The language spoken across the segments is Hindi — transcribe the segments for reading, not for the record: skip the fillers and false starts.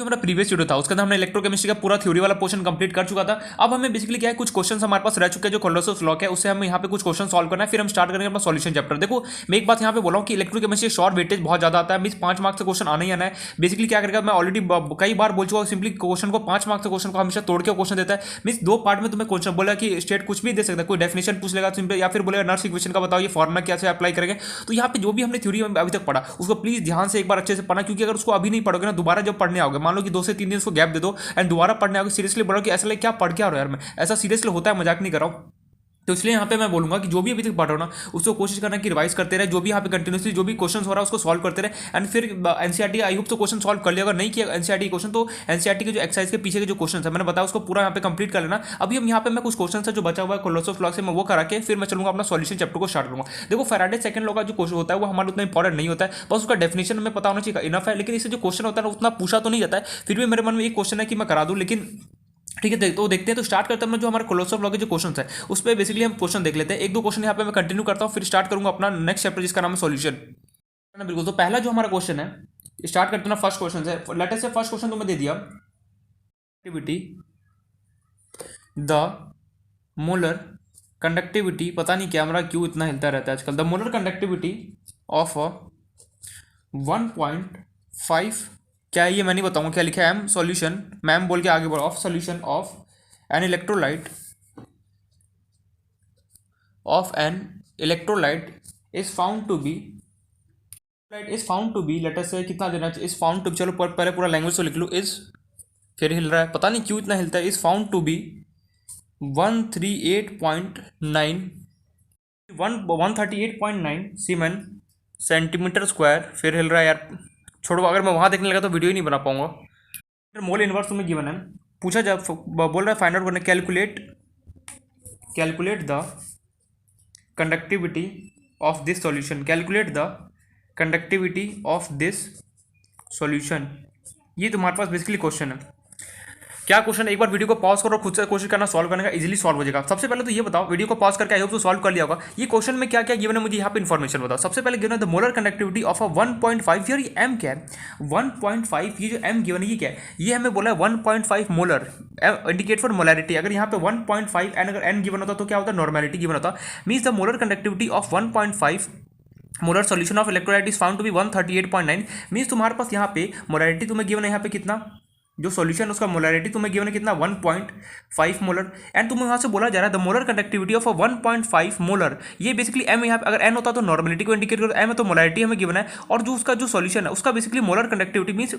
जो हमारा प्रीवियस वीडियो था उसके अंदर हमने इलेक्ट्रोकेमिस्ट्री का पूरा थ्योरी वाला पोर्शन कंप्लीट कर चुका था। अब हमें बेसिकली क्या है, कुछ क्वेश्चन हमारे पास रह चुके हैं जो कोलोसोव लॉ है, उससे हमें यहाँ पे कुछ क्वेश्चन सॉल्व करना है, फिर हम स्टार्ट करेंगे अपना सॉल्यूशन चैप्टर। देखो मैं एक बात यहाँ पे बोला हूँ कि इलेक्ट्रोकेमिस्ट्री शॉर्ट वेटेज बहुत ज्यादा आता है, मीन 5 मार्क्स से क्वेश्चन आना ही आना है। बेसिकली क्या करेगा, मैं ऑलरेडी कई बार बोल चुका हूँ, सिंपली क्वेश्चन को 5 मार्क्स के क्वेश्चन को हमेशा तोड़ के क्वेश्चन देता है। मीन 2 पार्ट में तुम्हें क्वेश्चन बोला कि स्टेट कुछ भी दे सकता है, कोई डेफिनेशन पूछ लेगा सिंपल, या फिर बोलेगा नर्स इक्वेशन का बताओ ये फॉर्मुला कैसे अप्लाई करेंगे। तो यहाँ पे जो भी हमने थ्योरी अभी तक पढ़ा उसको प्लीज ध्यान से एक बार अच्छे से पढ़ना, क्योंकि अगर उसको अभी नहीं पढ़ोगे ना, दोबारा जब पढ़ने आओगे, मान लो कि 2 से 3 दिन उसको गैप दे दो एंड दोबारा पढ़ने आओगे, सीरियसली बोलो कि ऐसा लगे क्या पढ़ क्या रहा है यार, मैं ऐसा सीरियसली होता है, मजाक नहीं कर रहा हूँ। तो इसलिए यहाँ पे मैं बोलूंगा कि जो भी अभी तक पढ़ रहा हो ना उसको कोशिश करना कि रिवाइज करते रहे, जो भी यहाँ पे कंटिन्यूसली जो भी क्वेश्चन हो रहा है उसको सॉल्व करते रहे। एंड फिर एनसीईआरटी आई होप तो क्वेश्चन सॉल्व कर लिया, अगर नहीं किया एनसीईआरटी क्वेश्चन तो एनसीईआरटी के जो एक्सरसाइज के पीछे के जो क्वेश्चन है मैंने बताया उसको पूरा यहाँ पे कंप्लीट कर लेना। अभी हम यहाँ पे मैं कुछ क्वेश्चन है जो बचा हुआ है कोलोसोव लॉ से, मैं वो करा के फिर मैं चलूंगा अपना सॉल्यूशन चैप्टर को स्टार्ट करूंगा। देखो फैराडे सेकंड लॉ का जो क्वेश्चन होता है वो हमारा उतना इंपॉर्टेंट नहीं होता है, बस उसका डेफिनेशन हमें पता होना चाहिए इनफ है, लेकिन इससे जो क्वेश्चन होता है ना उतना पूछा तो नहीं जाता है। फिर भी मेरे मन में एक क्वेश्चन है कि मैं करा दूं, लेकिन ठीक है तो देखते हैं। तो स्टार्ट करते हैं जो हमारे कोलोसोव लॉ के जो क्वेश्चन है उस पर बेसिकली हम क्वेश्चन देख लेते हैं। 1-2 क्वेश्चन यहाँ पे मैं कंटिन्यू करता हूँ, फिर स्टार्ट करूंगा अपना नेक्स्ट चैप्टर जिसका नाम है सॉल्यूशन। बिल्कुल, तो पहला जो हमारा क्वेश्चन है स्टार्ट करते हैं ना, फर्स्ट क्वेश्चन है। लेटेस्ट से फर्स्ट क्वेश्चन तुम्हें दे दिया, एक्टिविटी द मोलर कंडक्टिविटी, पता नहीं क्या हमारा क्यों इतना हिलता रहता है आजकल, द मोलर कंडक्टिविटी ऑफ 1.5, क्या है ये मैं नहीं बताऊंगा क्या लिखा है, एम सॉल्यूशन मैम बोल के आगे बढ़ो, of solution of an electrolyte is found to be let us से कितना देना चाहिए, इज फाउंड टू, चलो पहले पूरा लैंग्वेज तो लिख लो, इज फिर हिल रहा है पता नहीं क्यों इतना हिलता है, is found to be 138.9 siemens centimetre square, फिर हिल रहा है यार, छोड़ो अगर मैं वहाँ देखने लगा तो वीडियो ही नहीं बना पाऊंगा। मोल इनवर्स तुम्हें गिवन है, पूछा जा बोल रहा है फाइंड आउट करने, calculate the conductivity of this solution, ये तुम्हारे पास बेसिकली क्वेश्चन है। क्या क्वेश्चन, एक बार वीडियो को पॉज करो, खुद से कोशिश करना सॉल्व करने का, इजीली सॉल्व हो जाएगा। सबसे पहले तो ये बताओ, वीडियो को पॉज करके आई होप तो सॉल्व कर लिया होगा, ये क्वेश्चन में क्या क्या गिवन है मुझे यहाँ पे इन्फॉर्मेशन बताओ। सबसे पहले गिवन है द मोलर कंडक्टिविटी ऑफ 1.5, यार ये एम क्या है 1.5, ये जो एम गिवन है ये क्या है, ये हमें बोला है 1.5 मोलर, इंडिकेट फॉर मोलैरिटी। अगर यहाँ पे 1.5 एन अगर एन गिवन होता तो क्या होता, नॉर्मेलिटी गिवन होता। Means the molar conductivity of 1.5 molar solution of electrolyte is found to be 138.9। Means तुम्हारे पास यहाँ पे मोलैरिटी तुम्हें गिवन है, यहाँ पे कितना जो सॉल्यूशन उसका मोलैरिटी तुम्हें गिवन है कितना 1.5 मोलर, एंड तुम्हें वहाँ से बोला जा रहा है the molar conductivity of 1.5 molar, ये बेसिकली एम यहाँ पे अगर एन होता तो नॉर्मेलिटी को इंडिकेट करता, एम है तो मोलैरिटी हमें गिवन है, और जो उसका जो सॉल्यूशन है उसका बेसिकली मोलर कंडक्टिविटी मीन्स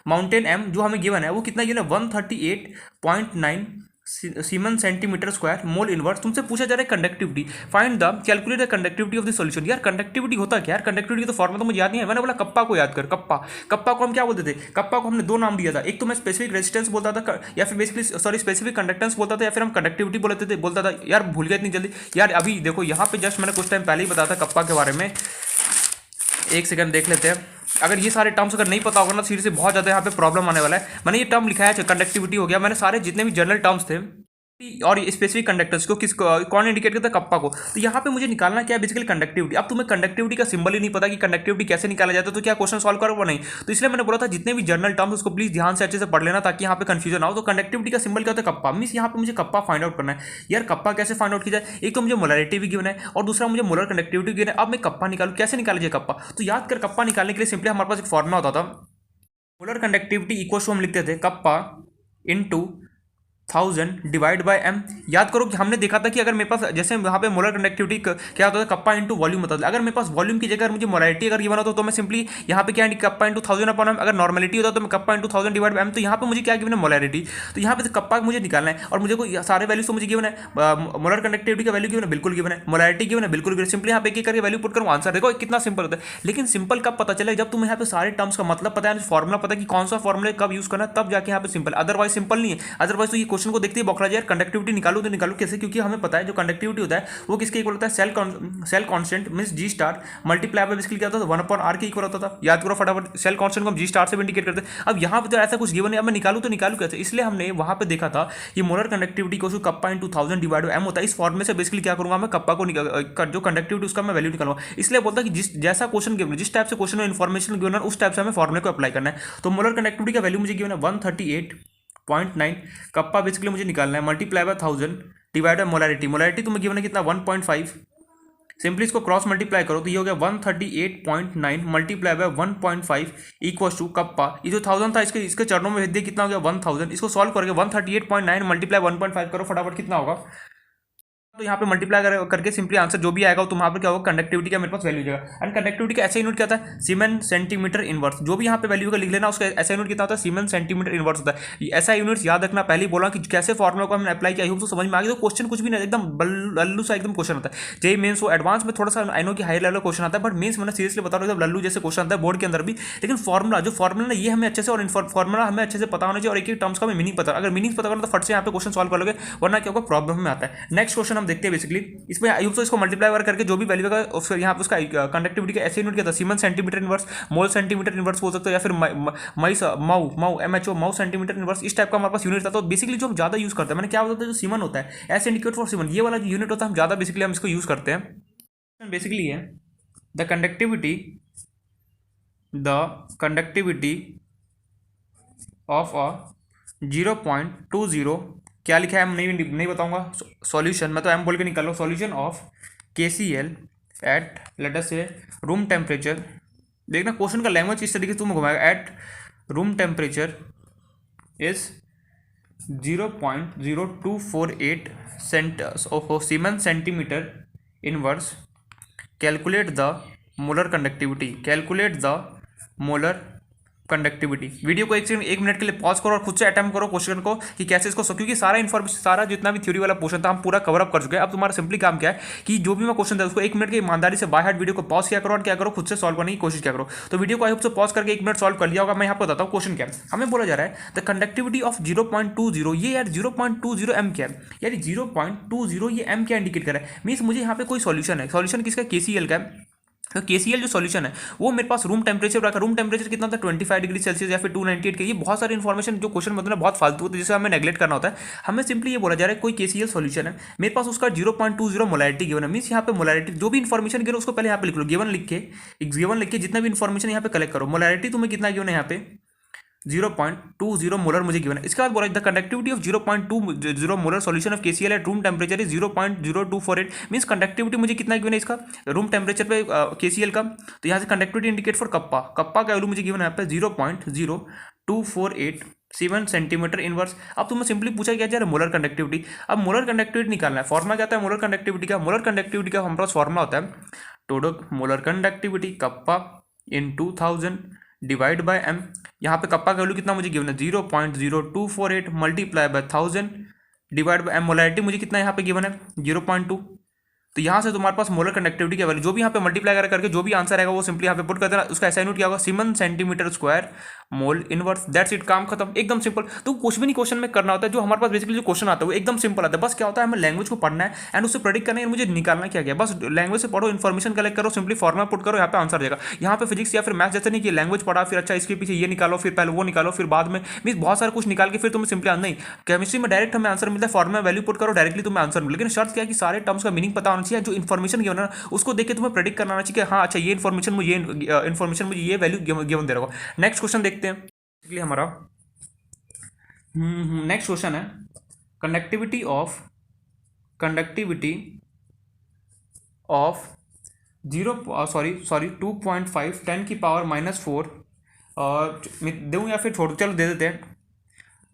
माउंटेन एम जो हमें गिवन है वो कितना गिवन है 138.9 siemens centimetre square mole inverse. तुमसे पूछा जा रहा है conductivity, find the calculate the conductivity of the solution. यार कंडक्टिविटी होता क्या यार, कंडक्टिविटी तो फॉर्मूला तो मुझे याद नहीं है, मैंने बोला कप्पा को याद कर, कप्पा को हम क्या बोलते थे, कप्पा को हमने 2 नाम दिया था, एक तो मैं स्पेसिफिक रेजिस्टेंस बोलता था या फिर बेसिकली स्पेसिफिक कंडक्टेंस बोलता था, या फिर हम कंडक्टिविटी बोलता था यार, भूल गया इतनी जल्दी यार। अभी देखो यहाँ पे जस्ट मैंने कुछ टाइम पहले ही बताया था कप्पा के बारे में, एक सेकंड देख लेते हैं। अगर ये सारे टर्म्स अगर नहीं पता होगा ना सीरियसली बहुत ज़्यादा यहाँ पे प्रॉब्लम आने वाला है। मैंने ये टर्म लिखा है, कंडक्टिविटी हो गया, मैंने सारे जितने भी जनरल टर्म्स थे और स्पेसिफिक कंडक्टर्स को कौन इंडिकेट करता है, कप्पा को। तो यहाँ पे मुझे निकालना क्या है बेसिकली कंडक्टिविटी। अब तुम्हें कंडक्टिविटी का सिंबल ही नहीं पता कि कंडक्टिविटी कैसे निकाला जाता है, तो क्या क्वेश्चन सॉल्व करोगे नहीं। तो इसलिए मैंने बोला था जितने भी जनरल टर्म्स उसको प्लीज ध्यान से अच्छे से पढ़ लेना ताकि यहाँ पे कंफ्यूजन ना हो। तो कंडक्टिविटी का सिंबल क्या होता है, कप्पा। मीन्स यहाँ पे मुझे कप्पा फाइंड आउट करना है। यार कप्पा कैसे फाइंड आउट किया जाए, एक तो मुझे मोलैरिटी भी गिवन है और दूसरा मुझे मोलर कंडक्टिविटी गिवन है। अब मैं कप्पा निकालूँ, कैसे निकाला जाए कप्पा। तो याद कर कप्पा निकालने के लिए सिंपली हमारे पास एक फॉर्मुला होता था, मोलर कंडक्टिविटी इक्वल टू हम लिखते थे kappa into 1000 divide by M. याद करो कि हमने देखा था कि अगर मेरे पास जैसे यहाँ पे मोलर कंडक्टिविटी क्या होता है, कप्पा इंटू वॉल्यूम होता था। अगर मेरे पास वॉल्यूम की जगह मुझे मोलैरिटी अगर गिवन होता तो मैं सिंपली यहाँ पे क्या कप्पा इंटू 1000 अपॉन एम, अगर नॉर्मेलिटी होता तो मैं kappa into 1000 divide by M. तो यहाँ पे मुझे क्या गिवन है, मोलैरिटी। तो यहाँ पे कप्पा मुझे निकालना है और मुझे कोई सारे वैल्यूज तो मुझे गिवन है, मोलर कंडक्टिविटी का वैल्यू गिवन है, बिल्कुल गिवन है, मोलैरिटी गिवन है, बिल्कुल गिवन है। सिंपली यहाँ पे एक करके वैल्यू पुट करूँ, आंसर देखो कितना सिंपल होता है। लेकिन सिंपल कब पता चले, जब तुम्हें यहाँ पे सारे टर्म्स का मतलब पता है, फॉर्मुला पता है कि कौन सा फॉर्मुला कब यूज करना है, तब जाके यहाँ पे सिंपल, अदरवाइज सिंपल नहीं है। अदरवाइज तो ये क्वेश्चन को देखते ही बौखला जाए, कंडक्टिविटी निकालू तो निकालू कैसे, क्योंकि हमें पता है जो कंडक्टिविटी होता है वो किसके इक्वल होता है, cell constant means G star multiply by basically क्या होता था 1/r के इक्वल होता था। याद करो फटाफट, सेल कांस्टेंट को हम जी स्टार से भी इंडिकेट करते हैं। अब यहाँ पे तो ऐसा कुछ गिवन है, अब मैं निकालू तो निकालू कैसे, इसलिए हमने वहां पे देखा था कि मोलर कंडक्टिविटी को kappa in 2000 divide by m होता है। इस फॉर्म में से बेसिकली क्या करूंगा मैं, कप्पा को जो कंडक्टिविटी उसका मैं वैल्यू निकालूंगा। इसलिए बोलता कि जिस जैसा क्वेश्चन गिवन, जिस टाइप से क्वेश्चन में इन्फॉर्मेशन गिवन है उस टाइप से हमें फॉर्मुले को अप्लाई करना है। तो मोलर कंडक्टिविटी का वैल्यू मुझे गिवन है 138.9, कप्पा बेसिकली मुझे निकालना है, multiply by 1000 divide bye molarity, molarity तुम्हें गिवन है कितना 1.5, सिंपली इसको क्रॉस मल्टीप्लाई करो तो ये हो गया 138.9 multiply by 1.5 equals to kappa, ये जो 1000 था इसके चरणों में भेज दिया, कितना हो गया 1000। इसको सॉल्व करके 138.9 मल्टीप्लाई 1.5 करो फटाफट, कितना होगा, तो यहाँ पे मल्टीप्लाई करके सिंपली आंसर जो भी आएगा तो वहाँ पर क्या होगा, कंडक्टिविटी का मेरे पास वैल्यू जाएगा। एंड कंडक्टिविटी का ऐसा यूनिट क्या होता है, सीमेन सेंटीमीटर इनवर्स, जो भी यहाँ पे वैल्यू का लिख लेना उसका ऐसा यूनिट कितना होता है, सीमेन सेंटीमीटर इनवर्स होता है। ऐसा यूनिट याद रखना, पहले ही बोला कि कैसे फॉर्मुला को हमने अप्लाई किया, तो समझ में आ गया। तो क्वेश्चन कुछ भी नहीं, एकदम लल्लू सा एकदम क्वेश्चन होता है। जेई मेन्स वो एडवांस में थोड़ा सा आई नो कि हाई लेवल क्वेश्चन आता है, बट मेन्स मैंने सीरियसली बता रहा हूँ लल्लू जैसे क्वेश्चन आता है बोर्ड के अंदर भी। लेकिन फॉर्मुला जो फॉर्मुला ना ये हमें अच्छे से, और फॉर्मुला हमें अच्छे से पता होना चाहिए, और एक एक टर्म्स का हमें मीनिंग पता, अगर मीनिंग पता करो तो फट से यहाँ पे क्वेश्चन सॉल्व कर लोगे, वरना क्या होगा प्रॉब्लम में आता है। नेक्स्ट क्वेश्चन हम देखते हैं बेसिकली, इसमें आयुब तो इसको मल्टीप्लाई करके जो भी वैल्यू का उसका यहाँ पे उसका कंडक्टिविटी का ऐसे यूनिट क्या था, siemens centimetre inverse, mole centimetre inverse बोल सकते हो, या फिर mho MHO mho centimetre inverse, इस टाइप का हमारे पास यूनिट था। तो बेसिकली जो हम ज्यादा यूज करते हैं, मैंने क्या होता है जो सीमन होता है, एस इंडिकेट फॉर सीमन, ये वाला जो यूनिट होता है हम ज्यादा बेसिकली हम इसको यूज करते हैं। बेसिकली है द कंडक्टिविटी ऑफ अ 0.20, क्या लिखा है हम नहीं बताऊंगा, सॉल्यूशन मैं तो एम बोल के निकाल लो, solution of KCl at let us से रूम टेम्परेचर। देखना क्वेश्चन का लैंग्वेज इस तरीके से तुम्हें घुमाएगा, at room temperature is 0.0248 siemens centimetre inverse, calculate the molar conductivity. Video को एक मिनट के लिए पॉज करो और खुद से अटेम्प्ट करो क्वेश्चन को कि कैसे इसको, क्योंकि सारा इन्फॉर्मेशन, सारा जितना भी थ्योरी वाला पोर्शन था हम पूरा कवर अप कर चुके हैं। अब तुम्हारा सिंपली काम क्या है कि जो भी मैं क्वेश्चन था उसको एक मिनट की ईमानदारी से बाय हार्ट वीडियो को पॉज किया करो और क्या करो, खुद से सॉल्व करने की कोशिश किया करो। तो वीडियो को आई होप से पॉज करके एक मिनट सॉल्व कर लिया होगा। मैं यहाँ पर बताता हूँ क्वेश्चन क्या है। हमें बोला जा रहा है द कंडक्टिविटी ऑफ 0.20, ये यार 0.20 m क्या है, यार 0.20 ये m क्या इंडिकेट कर रहा है, मीन्स मुझे यहाँ पे कोई सॉल्यूशन है, सॉल्यूशन किसका, KCl का है। तो KCl जो सॉल्यूशन है वो मेरे पास रूम टेम्परेचर रखा, रूम टेम्परेचर कितना था 25 डिग्री सेल्सियस या फिर 298 के। ये बहुत सारी इन्फॉर्मेशन जो क्वेश्चन मतलब बहुत फालतू होती है जिसे हमें नेग्लेक्ट करना होता है। हमें सिंपली ये बोला जा रहा है कोई KCl सॉल्यूशन है, मेरे पास उसका 0.20 मोलैरिटी गिवन है, मीन्स यहाँ पे मोलैरिटी जो भी इन्फॉर्मेशन गिवन उसको पहले यहाँ पे लिख लो, गिवन लिख के जितना भी इन्फॉर्मेशन यहाँ पे कलेक्ट करो। मोलैरिटी तुम्हें कितना गिवन है यहाँ पे 0.20 मोलर मुझे गिवन है। इसके बाद बोला the conductivity of 0.20 molar solution of KCl eight room temperature is 0.0248, means conductivity मुझे कितना गिवन है इसका रूम टेम्परेचर पे KCl का। तो यहाँ से कंडक्टिविटी इंडिकेट फॉर कप्पा का वैल्यू मुझे गिवन है यहाँ पे 0.0248 7 सेंटीमीटर इनवर्स। अब तुम्हें सिंपली पूछा गया यार मोलर कंडक्टिविटी, अब मोलर कंडक्टिविटी निकालना है। फॉर्मुला क्या होता है मोलर कंडक्टिविटी का, हमारे पास फॉर्मुला होता है total molar conductivity kappa in 2000 divide by m। यहाँ पे कप्पा का वैल्यू कितना मुझे गिवन है 0.0248 multiply by 1000 divide by m। Molarity मुझे कितना यहाँ पे गिवन है 0.2। तो यहाँ से तुम्हारे पास मोलर कंडक्टिविटी की वैल्यू जो भी यहाँ पे मल्टीप्लाई करके जो भी आंसर आएगा वो सिंपली यहाँ पे पुट कर देना। उसका ऐसा यूनिट क्या होगा siemens centimetre square mole inverse, that's it, काम खत्म, एकदम सिंपल। तो कुछ भी नहीं क्वेश्चन में करना होता है, जो हमारे पास बेसिकली जो क्वेश्चन आता है वो एकदम सिंपल आता है। बस क्या होता है हमें लैंग्वेज को पढ़ना है एंड उससे प्रेडिक्ट करना है, मुझे निकालना क्या गया, बस लैंग्वेज से पढ़ो, इन्फॉर्मेशन कलेक्ट करो, सिंपली फॉर्मुला पुट करो, यहाँ पे आंसर देगा। यहाँ पे फिजिक्स या फिर मैथ्स जैसे नहीं कि लैंग्वेज पढ़ा फिर अच्छा इसके पीछे ये निकालो फिर पहले वो निकालो फिर बाद में, मीन बहुत सारा कुछ निकाल के फिर तुम्हें सिंपली नहीं। केमिस्ट्री में डायरेक्ट हमें आंसर मिलता है, फॉर्मुला वैल्यू पुट करो डायरेक्टली तुम्हें आंसर मिले। लेकिन शर्त क्या है कि सारे टर्म्स का मीनिंग पता होना चाहिए, जो इन्फॉर्मेशन गिवन है उसको देख के तुम्हें प्रेडिक्ट करना चाहिए कि हाँ अच्छा ये इन्फॉर्मेशन मुझे ये वैल्यू गिवन दे रहा होगा। नेक्स्ट क्वेश्चन देखते हैं। इसलिए हमारा नेक्स्ट क्वेश्चन है कंडक्टिविटी ऑफ 2.5 10 की पावर -4 और दूँ या फिर छोड़, चलो दे देते हैं।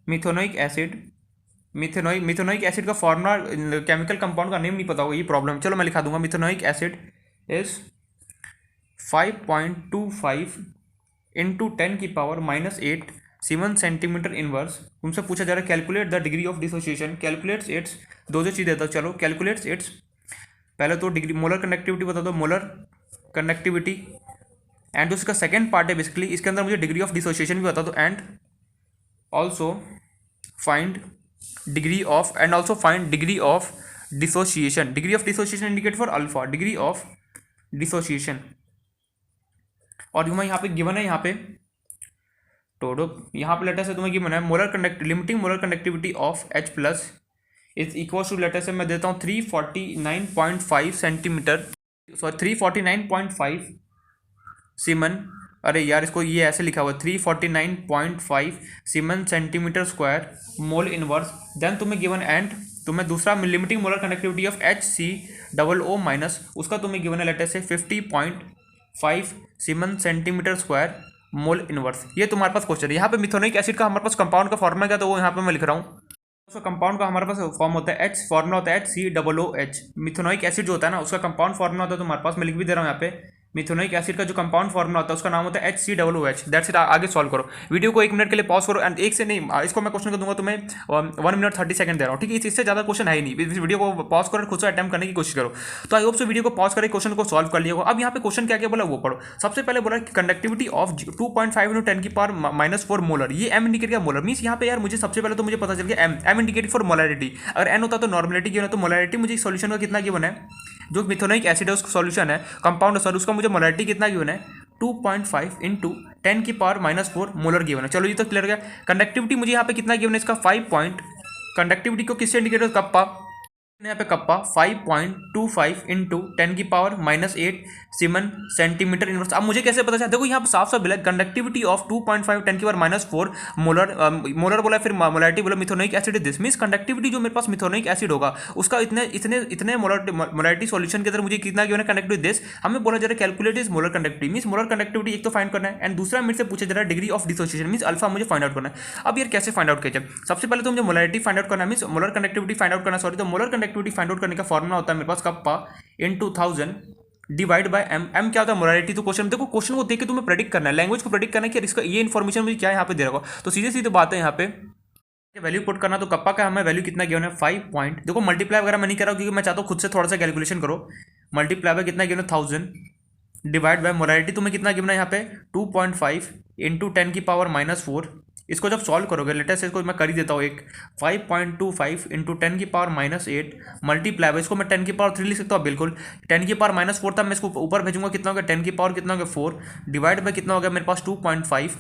मिथेनोइक एसिड का फॉर्मुला केमिकल कंपाउंड का नेम नहीं पता होगा, ये प्रॉब्लम। चलो मैं लिखा दूंगा मिथेनोइक एसिड इज 5.25 इंटू 10 की पावर -8 सीमेन सेंटीमीटर इनवर्स। तुमसे पूछा जा रहा है calculate the degree of dissociation, calculates it's, दो चीज़ देता हूँ, चलो कैलकुलेट्स इट्स, पहले तो डिग्री मोलर कंडक्टिविटी बता दो, मोलर कंडक्टिविटी, एंड उसका सेकेंड पार्ट है बेसिकली इसके अंदर मुझे डिग्री ऑफ डिसोसिएशन भी बता दो, and also find degree of and also find degree of dissociation. Degree of dissociation indicate for alpha, degree of dissociation. और यहाँ पे गिवन है, यहाँ पे टोडो, यहाँ पे लेटर से तुम्हें गिवन है molar conduct limiting molar conductivity of H plus is equal to, later से मैं देता हूँ 349.5 सेंटीमीटर, सॉरी 349.5 सीमन. अरे यार इसको ये ऐसे लिखा हुआ है 349.5 siemens centimetre square mole inverse. Then तुम्हें गिवन एंड तुम्हें दूसरा limiting molar conductivity of HCOO minus, उसका तुम्हें गिवन है लेटर से 50.5 siemens centimetre square mole inverse. ये तुम्हारे पास क्वेश्चन है. यहाँ पे मिथोनिक एसिड का हमारे पास कंपाउंड का फॉर्मूला क्या, तो वो यहाँ पे मैं लिख रहा हूँ. उसका कंपाउंड का हमारे पास फॉर्म होता है H, फॉर्मूला होता है HCOOH. मिथोनिक एसिड जो होता है ना, उसका कंपाउंड फॉर्मूला होता है तुम्हारे पास, मैं लिख भी दे रहा हूँ यहाँ पे. मिथोनिक एसिड का जो कंपाउंड फॉर्मूला होता है उसका नाम होता है HCOOH. That's it. आगे सॉल्व करो. वीडियो को 1 मिनट के लिए पॉज करो एंड एक से नहीं, इसको मैं क्वेश्चन को दूंगा तुम्हें 1 मिनट 30 सेकंड दे रहा हूँ, ठीक है. इससे ज़्यादा क्वेश्चन है ही नहीं. इस वीडियो को पॉज करो, खुद से अटेम्प्ट करने की कोशिश करो. तो आई होप सो वीडियो को पॉज करके क्वेश्चन को सॉल्व कर लिया होगा. अब यहाँ पे क्वेश्चन क्या क्या बोला वो पढ़ो. सबसे पहले बोला कि कंडक्टिविटी ऑफ 2.5 × 10 की पावर -4 मोलर. ये M इंडिकेट किया मोलर मीन्स यहाँ पे यार मुझे सबसे पहले तो मुझे पता चल गया M इंडिकेट फॉर मोलरिटी. अगर N होता तो नॉर्मलिटी गिवन है, तो मोलरिटी मुझे सोल्यूशन का कितना गिवन है, जो मिथोनिक एसिड है उसका सॉल्यूशन है कंपाउंड सर, उसका मुझे मोलरिटी कितना गिवन है 2.5 × 10 की पावर -4 मोलर गिवन है. चलो ये तो क्लियर हो गया. कंडक्टिविटी मुझे यहाँ पे कितना गिवन है इसका 5 पॉइंट. कंडक्टिविटी को किससे इंडिकेट होता है, कप्पा. यहाँ पे कप्पा 5.25 × 10 की पावर -8 सीमन सेंटीमीटर इनवर्स. अब मुझे कैसे पता चला, देखो यहाँ पे साफ साफ मिला कंडक्टिविटी ऑफ 2.5 10 की पावर -4 मोलर. मोलर बोला, फिर मोलरिटी बोला, मिथोनिक एसिड दिस मीन्स कंडक्टिविटी जो मेरे पास मिथोनिक एसिड होगा उसका इतने मोलरिटी सॉल्यूशन के अंदर मुझे कितना गिवन है कंडक्टिविटी दिस. हमें बोला जा रहा है calculate is molar conductivity means molar conductivity एक तो फाइंड करना है एंड दूसरा मेरे से पूछा जा रहा है degree of dissociation means alpha मुझे फाइंड आउट करना है. अब यार कैसे फाइंड आउट किया जाए, सबसे पहले तो मुझे मोलरिटी फाइंड आउट करना है means molar conductivity find out करना, सॉरी. तो मोलर कंडक्टिविटी फाइंड आउट करने का फॉर्मूला होता है मेरे पास kappa in 2000 divide by M. M क्या होता है मोलरिटी. तो क्वेश्चन देखो, क्वेश्चन को देख के तुम्हें प्रेडिक्ट करना है, लैंग्वेज को प्रेडिक्ट करना है कि इसका ये इन्फॉर्मेशन मुझे क्या यहाँ पे दे रहा होगा. तो सीधे सीधे बात है यहाँ पे वैल्यू पुट करना. तो कप्पा का हमें वैल्यू कितना गिवन है 5 पॉइंट. देखो मल्टीप्लाई वगैरह मैं नहीं कर रहा हूँ क्योंकि मैं चाहता हूँ खुद से थोड़ा सा कैलकुलेशन करो. मल्टीप्लाई बाय कितना गिवन है 1000 डिवाइड बाय मोलरिटी तुम्हें कितना गिवन है यहाँ पे 2.5 × 10 की पावर -4. इसको जब सॉल्व करोगे लेटेस्ट इसको मैं कर ही देता हूँ एक 5.25 × 10 की पावर -8 मल्टीप्लाई बाय, इसको मैं 10 की पावर 3 लिख सकता हूँ बिल्कुल. 10 की पावर -4 था, मैं इसको ऊपर भेजूंगा कितना हो गया 10 की पावर कितना हो गया 4 डिवाइड बाय कितना हो गया मेरे पास 2.5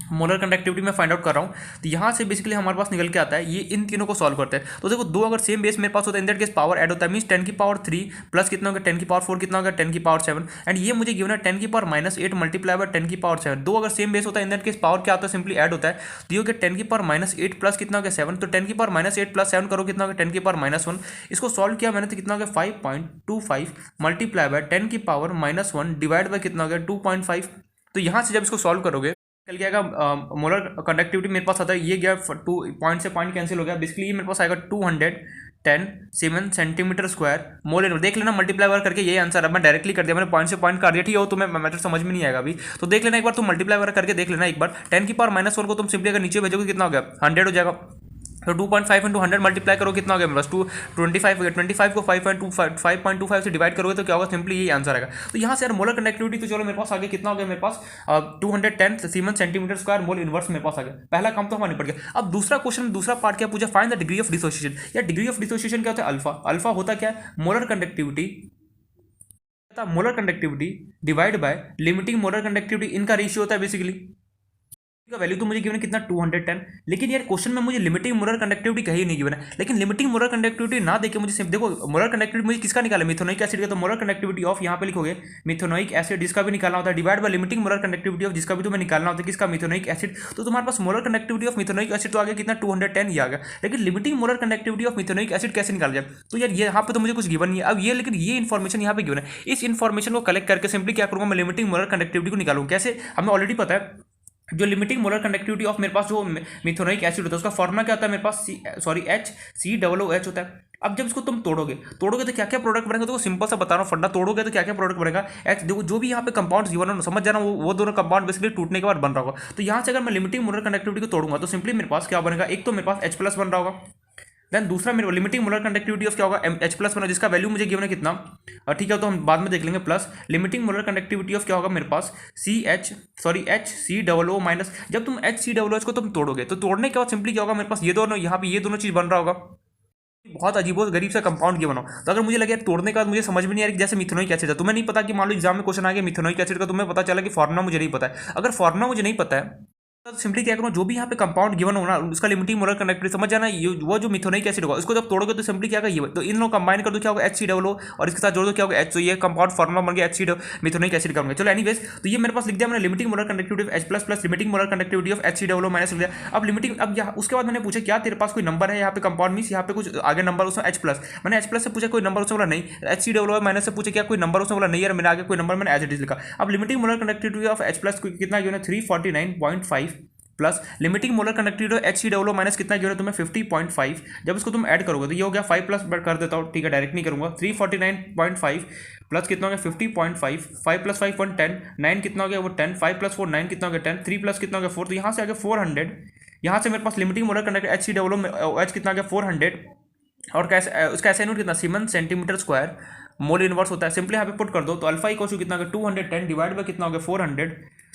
मोलर कंडक्टिविटी में फाइंड आउट कर रहा हूँ. तो यहाँ से बेसिकली हमारे पास निकल के आता है ये इन तीनों को सॉल्व करते हैं. तो देखो दो अगर सेम बेस मेरे पास होता है in that case power add होता है मीन्स 10 की पावर 3 प्लस कितना होगा 10 की पावर 4 कितना होगा 10 की पावर 7 एंड ये मुझे गिवन है 10 की पावर -8 मल्टीप्लाई बाय 10 की पावर 7. दो अगर सेम बेस होता है इन दैट केस पावर क्या होता है सिंपली ऐड होता है. तो ये हो गया 10 की पावर -8 प्लस कितना हो गया 7. तो 10 की पावर -8 प्लस 7 करो कितना हो गया 10 की पावर -1. इसको सॉल्व किया मैंने तो कितना हो गया 5.25 मल्टीप्लाई बाय 10 की पावर -1 डिवाइड बाय कितना हो गया 2.5. तो यहाँ से जब इसको सॉल्व करोगे निकल गया मोलर कंडक्टिविटी मेरे पास आता है ये गया 2 पॉइंट से पॉइंट कैंसिल हो गया. बेसिकली ये मेरे पास आएगा 210 सीमन सेंटीमीटर स्क्वायर मोल. देख लेना मल्टीप्लाई वगैरह करके ये आंसर अब मैं डायरेक्टली कर दिया, मैंने पॉइंट से पॉइंट कर दिया, ठीक है. तुम्हें मैथड समझ में नहीं आएगा अभी तो देख लेना एक बार, तुम मल्टीप्लाई वगैरह करके देख लेना एक बार. 10 की पावर -4 को तुम सिंपली अगर नीचे भेजोगे कितना हो गया 100 हो जाएगा. तो 2.5 × 100 मल्टीप्लाई करो कितना हो गया बस 25 हो गया. 25 को 5.25 से डिवाइड करोगे तो क्या होगा सिंपली ये आंसर आएगा. तो यहाँ से यार मोलर कंडक्टिविटी तो चलो मेरे पास आगे कितना हो गया मेरे पास 210 semen centimetre square mole inverse मेरे पास आ गया. पहला काम तो हमारा निपट गया. अब दूसरा क्वेश्चन दूसरा पार्ट क्या पूछा, find the degree of dissociation. या डिग्री ऑफ डिसोसिएशन क्या होता है अल्फा. अल्फा होता क्या है molar conductivity divide by limiting molar conductivity, इनका रेशियो होता है बेसिकली. का वैल्यू तो मुझे गिवन है कितना 210. लेकिन यार क्वेश्चन में मुझे लिमिटिंग मोलर कंडक्टिविटी कहीं नहीं गिवन है. लेकिन लिमिटिंग मोलर कंडक्टिविटी ना देके मुझे सिर्फ देखो मोलर कंडक्टिविटी मुझे किसका निकाला मिथेनोइक एसिड का. तो मोलर कंडक्टिविटी ऑफ यहाँ पे लिखोगे मिथेनोइक एसिड जिसका भी निकालना होता है divide by limiting molar conductivity of जिसका भी तुम्हें निकालना होता है किसका मिथेनोइक एसिड. तो तुम्हारे पास molar conductivity of methanoic acid तो आ गया कितना 210 ही आ गया. लेकिन limiting molar conductivity of methanoic acid कैसे निकाल जाए. तो यार यहाँ पे तो मुझे कुछ गिवन नहीं है अब ये, लेकिन ये इन्फॉर्मेशन यहाँ पे गिवन है. इस इन्फॉर्मेशन को कलेक्ट करके सिंपली क्या करूँगा मैं लिमिटिंग मोलर कंडक्टिविटी को निकालूँ. कैसे हमें ऑलरेडी पता है जो लिमिटिंग मोलर कंडक्टिविटी ऑफ मेरे पास जो मिथेनोइक एसिड होता है उसका फॉर्मूला क्या होता है मेरे पास HCOOH होता है. अब जब इसको तुम तोड़ोगे तो क्या क्या प्रोडक्ट बनेगा. तो सिंपल सा बता रहा हूँ फंडा, तोड़ोगे तो क्या क्या प्रोडक्ट बनेगा. देखो जो भी यहाँ पे कंपाउंड गिवन है समझ जाना वो दोनों कंपाउंड बेसिकली टूटने के बाद बन रहा होगा. तो यहाँ से अगर मैं लिमिटिंग मोलर कंडक्टिविटी को तोड़ूंगा तो सिंपली मेरे पास क्या बनेगा, एक तो मेरे पास H+ बन रहा होगा देन दूसरा मेरे लिमिटिंग मोलर कंडक्टिविटी ऑफ क्या होगा एच प्लस बना, जिसका वैल्यू मुझे गिवन है कितना, ठीक है, तो हम बाद में देख लेंगे। Plus limiting molar conductivity of क्या होगा मेरे पास H C double O minus, जब तुम एच सी डबल ओ को तुम तोड़ोगे तो तोड़ने के बाद सिंपली क्या होगा मेरे पास ये दोनों यहाँ पे ये दोनों चीज बन रहा होगा, बहुत अजीबो गरीब सा कंपाउंड क्यों बनाओ। तो अगर मुझे लगे तोड़ने के बाद मुझे समझ में नहीं आ रही, जैसे मिथेनोइक एसिड है, तुम्हें नहीं पता कि मान लो एग्जाम में क्वेश्चन आ गया मिथेनोइक एसिड का, तुम्हें पता चला कि फॉर्मुला मुझे नहीं पता है। अगर फॉर्मुला मुझे नहीं पता है तो सिंपली क्या करूँ, जो भी यहाँ पे कंपाउंड गिवन होना उसका लिमिटिंग मोलर कंडक्टिविटी समझ जाना, ये वो जो मिथेनोइक एसिड होगा उसको जब तोड़ोगे तो सिंपली क्या होगा, ये तो इन लोग कंबाइन कर दो क्या होगा एच सी डबल ओ, और इसके साथ जोड़ दो क्या होगा एच, तो ये कंपाउंड फॉर्मुला बन गया एच सी मिथेनोइक एसिड का। चलो एनीवेज, तो ये मेरे पास लिख दिया मैंने limiting molar conductivity of H plus plus limiting molar conductivity of H C double O minus लिख दिया। अब लिमिटिंग, अब यहाँ उसके बाद मैंने पूछा क्या तेरे पास कोई नंबर है यहाँ पे कंपाउंड मीन्स यहाँ पे कुछ आगे नंबर उसमें एच प्लस, मैंने एच प्लस से पूछा कोई नंबर उसमें बोला नहीं, H C double O minus से पूछा क्या कोई नंबर उसमें बोला नहीं यार, मैंने आगे कोई नंबर मैंने एज इट इज लिखा। अब limiting molar conductivity of H plus कितना गिवन है 349.5 plus limiting molar conductivity H C W minus कितना गिवन है तुम्हें 50.5, जब इसको तुम ऐड करोगे तो ये हो गया 5 प्लस कर देता हूँ, ठीक है डायरेक्ट नहीं करूँगा, 349.5 प्लस कितना हो गया 50.5, 5 प्लस 5 10, 9 कितना हो गया वो 10, 5 प्लस 4 9 कितना हो गया 10, 3 प्लस कितना हो गया 4, तो यहाँ से आ गया 400, यहाँ से मेरे पास limiting molar conductivity H C W H कितना गया 400, और कैसे उसका ऐसा यूनिट कितना siemens centimetre square mole inverse होता है, सिंपली यहाँ पे पुट कर दो तो अल्फा इक्वल टू कितना होगा 210 डिवाइड बाय कितना हो गया 400,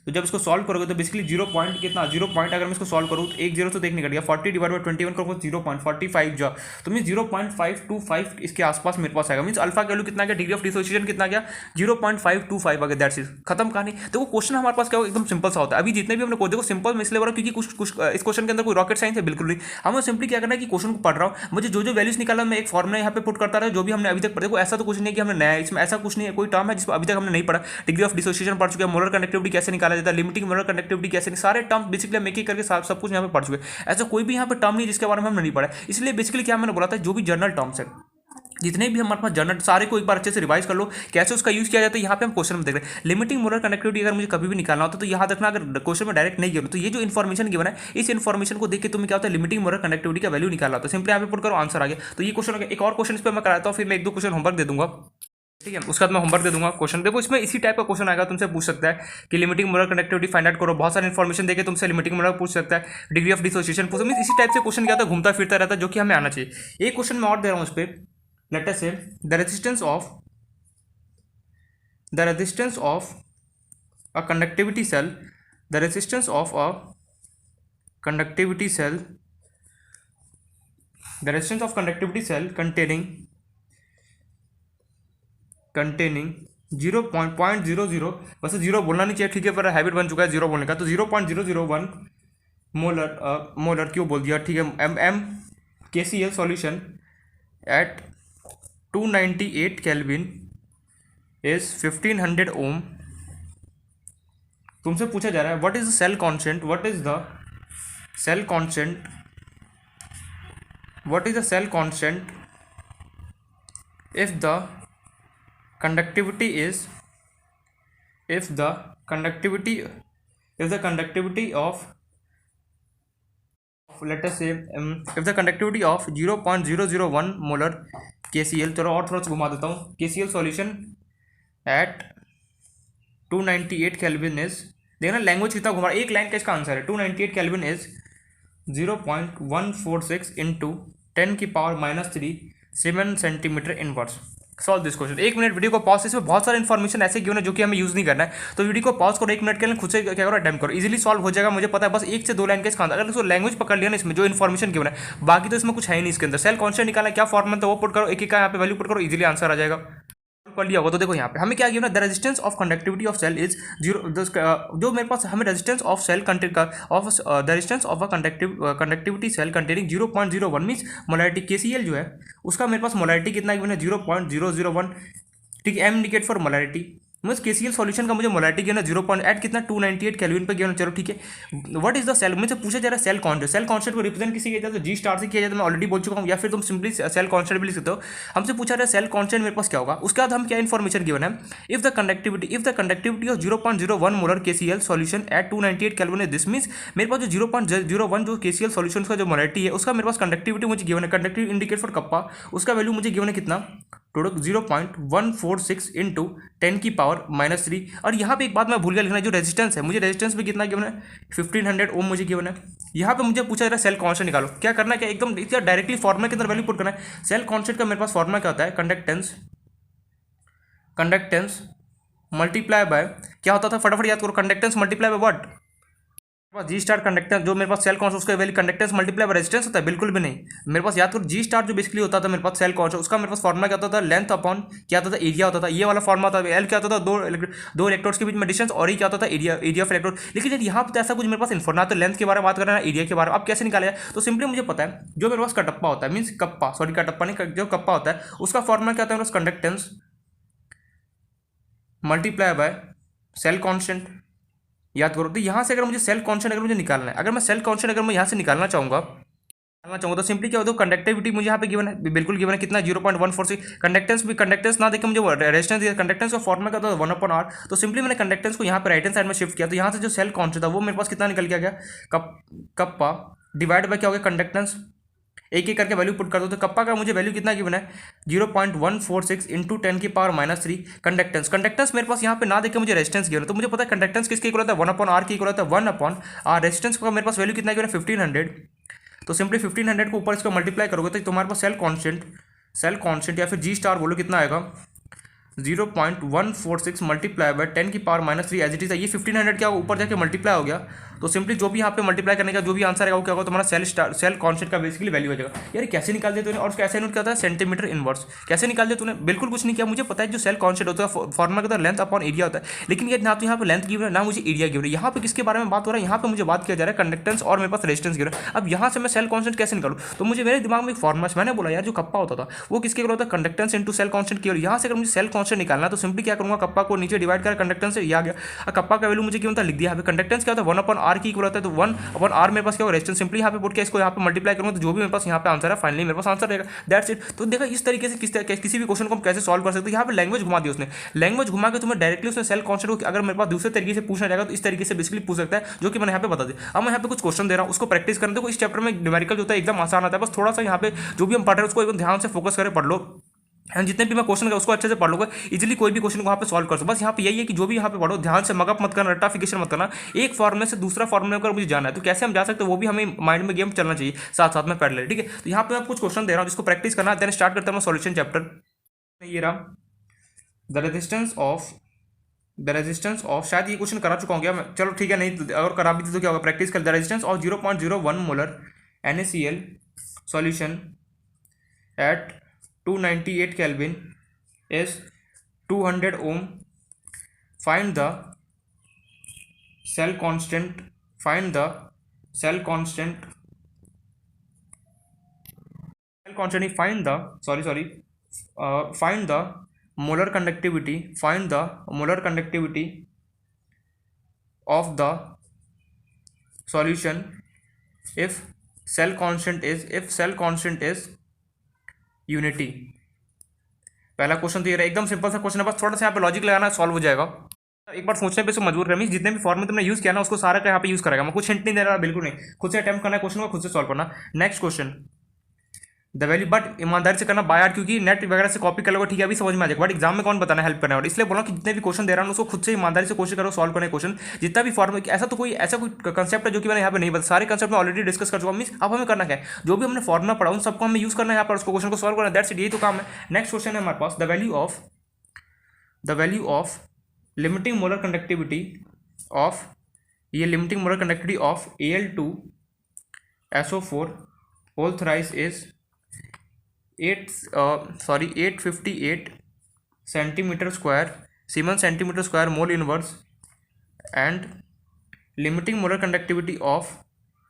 तो जब इसको सॉल्व करोगे तो बेसिकली 0 पॉइंट कितना 0 पॉइंट अगर मैं इसको सॉल्व करूँ तो एक जीरो तो देख निकल गया 40 डिवाइड बाय 21 करोगे 0.45 जो, तो मीन 0.525 इसके आसपास मेरे पास आएगा, मीन्स अल्फा का वैल्यू कितना गया, डिग्री ऑफ डिसोसिएशन कितना गया 0.525 अगर दैट्स इज खत्म कहानी। तो वो क्वेश्चन हमारे पास क्या होगा एकदम सिंपल सा होता है। अभी जितने भी हमने को देखो सिंपल में इसलिए बोला क्योंकि कुछ इस क्वेश्चन के अंदर कोई रॉकेट साइंस है बिल्कुल नहीं, हमें सिंपली क्या करना है कि क्वेश्चन को पढ़ रहा हूँ, मुझे जो वैल्यूज निकाला मैं एक फॉर्मुला यहाँ पे पुट करता रहा, जो भी हमने अभी तक पढ़ा, देखो ऐसा तो कुछ नहीं है कि हमने नया है, इसमें ऐसा कुछ नहीं है, कोई टर्म है जिसको अभी तक हमने नहीं पढ़ा, डिग्री ऑफ डिसोसिएशन पढ़ चुके हैं, मोलर कंडक्टिविटी कैसे निकाला जाता है, लिमिटिंग मोलर कंडक्टिविटी कैसे, सारे टर्म बेसिकली हम एक एक करके सब कुछ यहाँ पे पढ़ चुके हैं। ऐसा कोई भी यहाँ पे टर्म नहीं जिसके बारे में हमने नहीं पढ़ा, इसलिए बेसिकली क्या मैंने बोला था जो भी जनरल टर्म्स है जितने भी हमारे पास जनरल सारे को एक बार अच्छे से रिवाइज कर लो कैसे उसका यूज किया जाता है। यहाँ पे हम क्वेश्चन में देख रहे हैं लिमिटिंग मोलर कंडक्टिविटी अगर मुझे कभी भी निकालना होता तो यहाँ देखना अगर क्वेश्चन में डायरेक्ट नहीं गिवन तो ये जो इन्फॉर्मेशन गिवन है इस इन्फॉर्मेशन को देख के तुम्हें क्या होता है लिमिटिंग मोलर कंडक्टिविटी का वैल्यू निकालना होता है, सिंपली यहाँ पे पुट करो आंसर आ गया। तो ये क्वेश्चन एक और क्वेश्चन इस पर मैं कराता हूँ, फिर मैं एक दो क्वेश्चन होमवर्क दे दूंगा, ठीक है, उसके बाद मैं होमवर्क दे दूंगा। क्वेश्चन देखो इसमें इसी टाइप का क्वेश्चन आएगा, तुमसे पूछ सकता है कि limiting molar conductivity find out करो, बहुत सारी इन्फॉर्मेशन देके तुमसे लिमिटिंग मोलर पूछ सकता है, डिग्री ऑफ डिसोसिएशन पूछ, इसी टाइप से क्वेश्चन क्या होता है घूमता फिरता रहता है जो कि हमें आना चाहिए। एक क्वेश्चन मैं और दे रहा हूँ उस पर, लेट अस से the resistance of a conductivity cell, the resistance of a conductivity cell, the resistance of conductivity cell containing 0.00, वैसे 0 बोलना नहीं चाहिए, ठीक है, पर हैबिट बन चुका है 0 बोलने का, तो 0.001 मोलर क्यों बोल दिया, ठीक है, M KCl solution at 298 kelvin is 1500 ohm. तुमसे पूछा जा रहा है what is the cell constant, what is the cell constant, what is the cell constant if the conductivity is if the conductivity of let us say if the conductivity of 0.001 molar KCl, चलो और थोड़ा सा घुमा देता हूँ, KCl solution at 298 kelvin is, देखना लैंग्वेज कितना घुमा, एक लाइन का इसका आंसर है 298 kelvin is 0.146 into 10⁻³ 7 centimetre inverse. Solve this question. 1 minute video को पॉज, इसमें बहुत सारे इन्फॉर्मेशन ऐसे गिवन है जो कि हमें यूज नहीं करना है, तो वीडियो को पॉज करो 1 मिनट के लिए, खुद से क्या करो अटेम्प्ट करो, इजीली सॉल्व हो जाएगा, मुझे पता है, बस 1 से 2 लाइन का इसका आंसर, अगर इसको लैंग्वेज पकड़ लिया ना इसमें जो इन्फॉर्मेशन गिवन है, बाकी तो इसमें कुछ है ही नहीं इसके अंदर। सेल कांस्टेंट निकालना क्या फॉर्मूला था वो पुट करो, एक एक का यहाँ पे वैल्यू पुट करो, इजीली आंसर आ जाएगा, कर लिया होगा। तो देखो यहाँ पे हमें क्या गिवन है, the resistance of conductivity of cell is 0, जो मेरे पास हमें resistance of cell the resistance of a conductivity cell containing 0.01 means molarity KCl जो है उसका मेरे पास मोलैरिटी कितना गिवन है 0.001, ठीक है, M indicate for molarity, means KCl solution का मुझे मोलैरिटी गिवन है 0. कितना 298 केल्विन पे गिवन, चलो ठीक है। व्हाट इज द सेल, मुझे पूछा जा रहा है सेल कांस्टेंट, सेल कांस्टेंट को रिप्रेजेंट किसी किया जाता है तो G* से किया जाता है, मैं ऑलरेडी बोल चुका हूँ, या फिर तुम सिंपली सेल कांस्टेंट भी लिख सकते हो। हमसे पूछा रहा है सेल कांस्टेंट मेरे पास क्या होगा, उसके बाद हम क्या इन्फॉर्मेशन गिवन है, if the conductivity of 0.01 molar KCl solution at 298 kelvin, this means मेरे पास जो 0.01 जो KCl सॉल्यूशन का जो मोलैरिटी है उसका मेरे पास कंडक्टिविटी मुझे गिवन है, कंडक्टिविटी इंडिकेट फॉर कप्पा, उसका वैल्यू मुझे गिवन है कितना टू 0.146 इंटू 10⁻³ और यहाँ पे एक बात मैं भूल गया लिखना, जो रेजिस्टेंस है, मुझे रेजिस्टेंस भी कितना गिवन है 1500 ओम मुझे गिवन है। यहाँ पे मुझे पूछा जा रहा है सेल कांस्टेंट निकालो, क्या करना है, क्या एकदम डायरेक्टली फॉर्मूला के अंदर वैल्यू पुट करना है। सेल कांस्टेंट का मेरे पास फॉर्मूला क्या होता है, कंडक्टेंस मल्टीप्लाई बाय, क्या होता था फटाफट याद करो, conductance multiply by what, G star conductance, जो मेरे पास सेल कांस्टेंट उसका value conductance multiply by resistance होता है, बिल्कुल भी नहीं। मेरे पास याद करो जी स्टार जो बेसिकली होता था मेरे पास सेल कांस्टेंट, उसका मेरे पास फॉर्मूला क्या होता था, लेंथ अपॉन क्या होता था, एरिया होता था, ये वाला फॉर्मूला था। एल क्या होता था, दो इलेक्ट्रोड्स के बीच में डिस्टेंस, और ये क्या होता था, एरिया ऑफ इलेक्ट्रोड। लेकिन यार यहाँ पर ऐसा कुछ मेरे पास इन्फो ना तो लेंथ के बारे में बात करना है, एरिया के बारे में। अब कैसे निकाला जाए, तो सिंपली मुझे पता है जो मेरे पास कटप्पा होता है, मीन्स कप्पा, सॉरी कटप्पा नहीं, जो कप्पा होता है उसका फॉर्मूला क्या होता है मेरे पास, conductance multiply by cell constant, याद करो। तो यहाँ से अगर मुझे सेल कांस्टेंट अगर मुझे निकालना है, अगर मैं सेल कांस्टेंट अगर मैं यहाँ से निकालना चाहूँगा तो सिंपली क्या होता है, कंडक्टिविटी मुझे यहाँ पे गिवन है, बिल्कुल गिवन है, कितना 0.146। कंडक्टेंस भी, कंडक्टेंस ना देखे मुझे रेजिस्टेंस दिया, कंडक्टेंस का फॉर्मूला क्या होता है 1/r। तो सिंपली मैंने कंडक्टेंस को यहाँ पे राइट हैंड साइड में शिफ्ट किया, तो यहाँ से जो सेल कांस्टेंट था वो मेरे पास कितना निकल के आ गया, कप्पा डिवाइड बाय क्या हो गया, कंडक्टेंस, एक एक करके वैल्यू पुट कर दो। तो कप्पा का मुझे वैल्यू कितना गिवन है 0.146 इंटू 10⁻³ कंडक्टेंस मेरे पास यहाँ पे ना देखे मुझे रेजिस्टेंस गिवन है, तो मुझे पता है कंडक्टेंस किसके इक्वल होता है, 1/r के इक्वल होता है, 1/r। रेजिस्टेंस का मेरे पास वैल्यू कितना गिवन है 1500। तो सिंपली 1500 को ऊपर इसको मल्टीप्लाई करोगे तो तुम्हारे पास सेल कांस्टेंट या फिर जी स्टार बोलो कितना आएगा 0.146 multiply by 10⁻³ as it is. ये 1500 क्या ऊपर जाके मल्टीप्लाई हो गया, तो सिंपली जो भी यहाँ पे मल्टीप्लाई करने का जो भी आंसर आएगा वो क्या होगा, तुम्हारा सेल कांस्टेंट का बेसिकली वैल्यू हो जाएगा। यार कैसे निकाल दिया तूने, और कैसे नोट करता है सेंटीमीटर इनवर्स, कैसे निकाल दिया तूने, बिल्कुल कुछ नहीं किया। मुझे पता है जो सेल कांस्टेंट होता है फॉर्मूला का लेंथ अपॉन एरिया होता है, लेकिन ये ना तो यहाँ पे लेंथ गिवन है ना मुझे एरिया गिवन है। यहाँ पे किसके बारे में बात हो रहा है, यहाँ पे मुझे बात किया जा रहा है कंडक्टेंस और मेरे पास रेजिस्टेंस गिवन है। अब यहाँ से मैं सेल कांस्टेंट कैसे निकालूँ, तो मुझे मेरे दिमाग में एक फॉर्मूला, मैंने बोला यार जो कप्पा होता था वो किसके होता है, कंडक्टेंस इंटू सेल कांस्टेंट की। यहाँ से अगर मुझे सेल कांस्टेंट निकालना तो सिंपली क्या करूँगा, कप्पा को नीचे डिवाइड कर कंडक्टेंस से, ये आ गया। कप्पा का वैल्यू मुझे क्यों था लिख दिया यहाँ पे, कंडक्टेंस क्या होता है 1/r की इक्वल होता है, तो 1/r मेरे पास क्या होगा रेजिस्टेंस, सिंपली यहाँ पे पुट के इसको यहाँ पे मल्टीप्लाई करूँगा तो जो भी मेरे पास यहाँ पे आंसर है फाइनली मेरे पास आंसर रहेगा, दैट्स इट। तो देखा इस तरीके से किसी भी क्वेश्चन को हम कैसे सॉल्व कर सकते हैं। यहाँ पे लैंग्वेज घुमा दी उसने, लैंग्वेज घुमा के तुम्हें डायरेक्टली उसने सेल कांस्टेंट को अगर मेरे पास दूसरे तरीके से पूछना जाएगा तो इस तरीके से बेसिकली पूछ सकता है, जो कि मैंने यहाँ पे बता दिया। अब मैं यहाँ पे कुछ क्वेश्चन दे रहा हूँ, उसको प्रैक्टिस करने दो। इस चैप्टर में न्यूमेरिकल जो होता है एकदम आसान आता है, बस थोड़ा सा यहाँ पे जो भी हम पढ़ रहे हैं उसको एकदम ध्यान से फोकस करके पढ़ लो, एंड जितने भी मैं क्वेश्चन है उसको अच्छे से पढ़ लूँगा, इजीली कोई भी क्वेश्चन को वहाँ पे सॉल्व कर सकते। बस यहाँ पे यही है कि जो भी यहाँ पे पढ़ो ध्यान से मगअप मत करना, रट्टाफिकेशन मत करना। एक फॉर्मूले से दूसरा फॉर्मूले अगर मुझे जाना है तो कैसे हम जा सकते हैं वो भी हमें माइंड में गेम चलना चाहिए साथ साथ में पैरेलल, ठीक है। तो यहाँ पे मैं कुछ क्वेश्चन दे रहा हूँ जिसको प्रैक्टिस करना है, देन स्टार्ट करता हूँ मैं सॉल्यूशन चैप्टर। ये रहा द रेजिस्टेंस ऑफ शायद ये क्वेश्चन करा चुका हूँ क्या मैं, चलो ठीक है, नहीं अगर करा भी थी तो क्या होगा, प्रैक्टिस कर। The resistance of 0.01 molar NaCl solution at 298 Kelvin is 200 ohm. Find the cell constant. Find the cell constant. Cell constant. Find the find the molar conductivity. Find the molar conductivity of the solution if cell constant is unity. पहला क्वेश्चन तो ये रहा, एकदम सिंपल सा क्वेश्चन है, बस थोड़ा सा यहाँ पे लॉजिक लगाना सॉल्व हो जाएगा। एक बार सोचने पे से मजबूर रमीश, जितने भी फॉर्मूले तुमने यूज किया ना उसको सारा का यहाँ पे यूज करेगा, मैं कुछ हिंट नहीं दे रहा, बिल्कुल नहीं, खुद से अटेम्प्ट करना है क्वेश्चन को, खुद से सॉल्व करना। Next question the value, but ईमानदारी से करना बाय यार, क्योंकि नेट वगैरह से कॉपी कर लोगे ठीक है, अभी समझ में आ जाएगा, बट एग्जाम में कौन बताना हेल्प करना है, और इसलिए बोला कि जितने भी क्वेश्चन दे रहा हूँ उसको खुद से ईमानदारी से कोशिश करो सॉल्व करने क्वेश्चन, जितना भी फॉर्मूला। ऐसा कोई कंसेप्ट है जो कि मैंने यहाँ पे नहीं बता, सारे कंसेप्ट में ऑलरेडी डिस्कस कर चुका हूँ। मीन्स अब हमें करना क्या है, जो भी हमने फॉर्मूला पढ़ा उन सबको हमें यूज करना है यहाँ पर, उसको क्वेश्चन को सॉल्व करना, दैट्स इट, यही तो काम है। नेक्स्ट क्वेश्चन है हमारे पास the value of limiting molar conductivity of, ये limiting molar conductivity of Al2SO4 whole thrice is 858 centimetre square siemens centimetre square mole inverse, and limiting molar conductivity of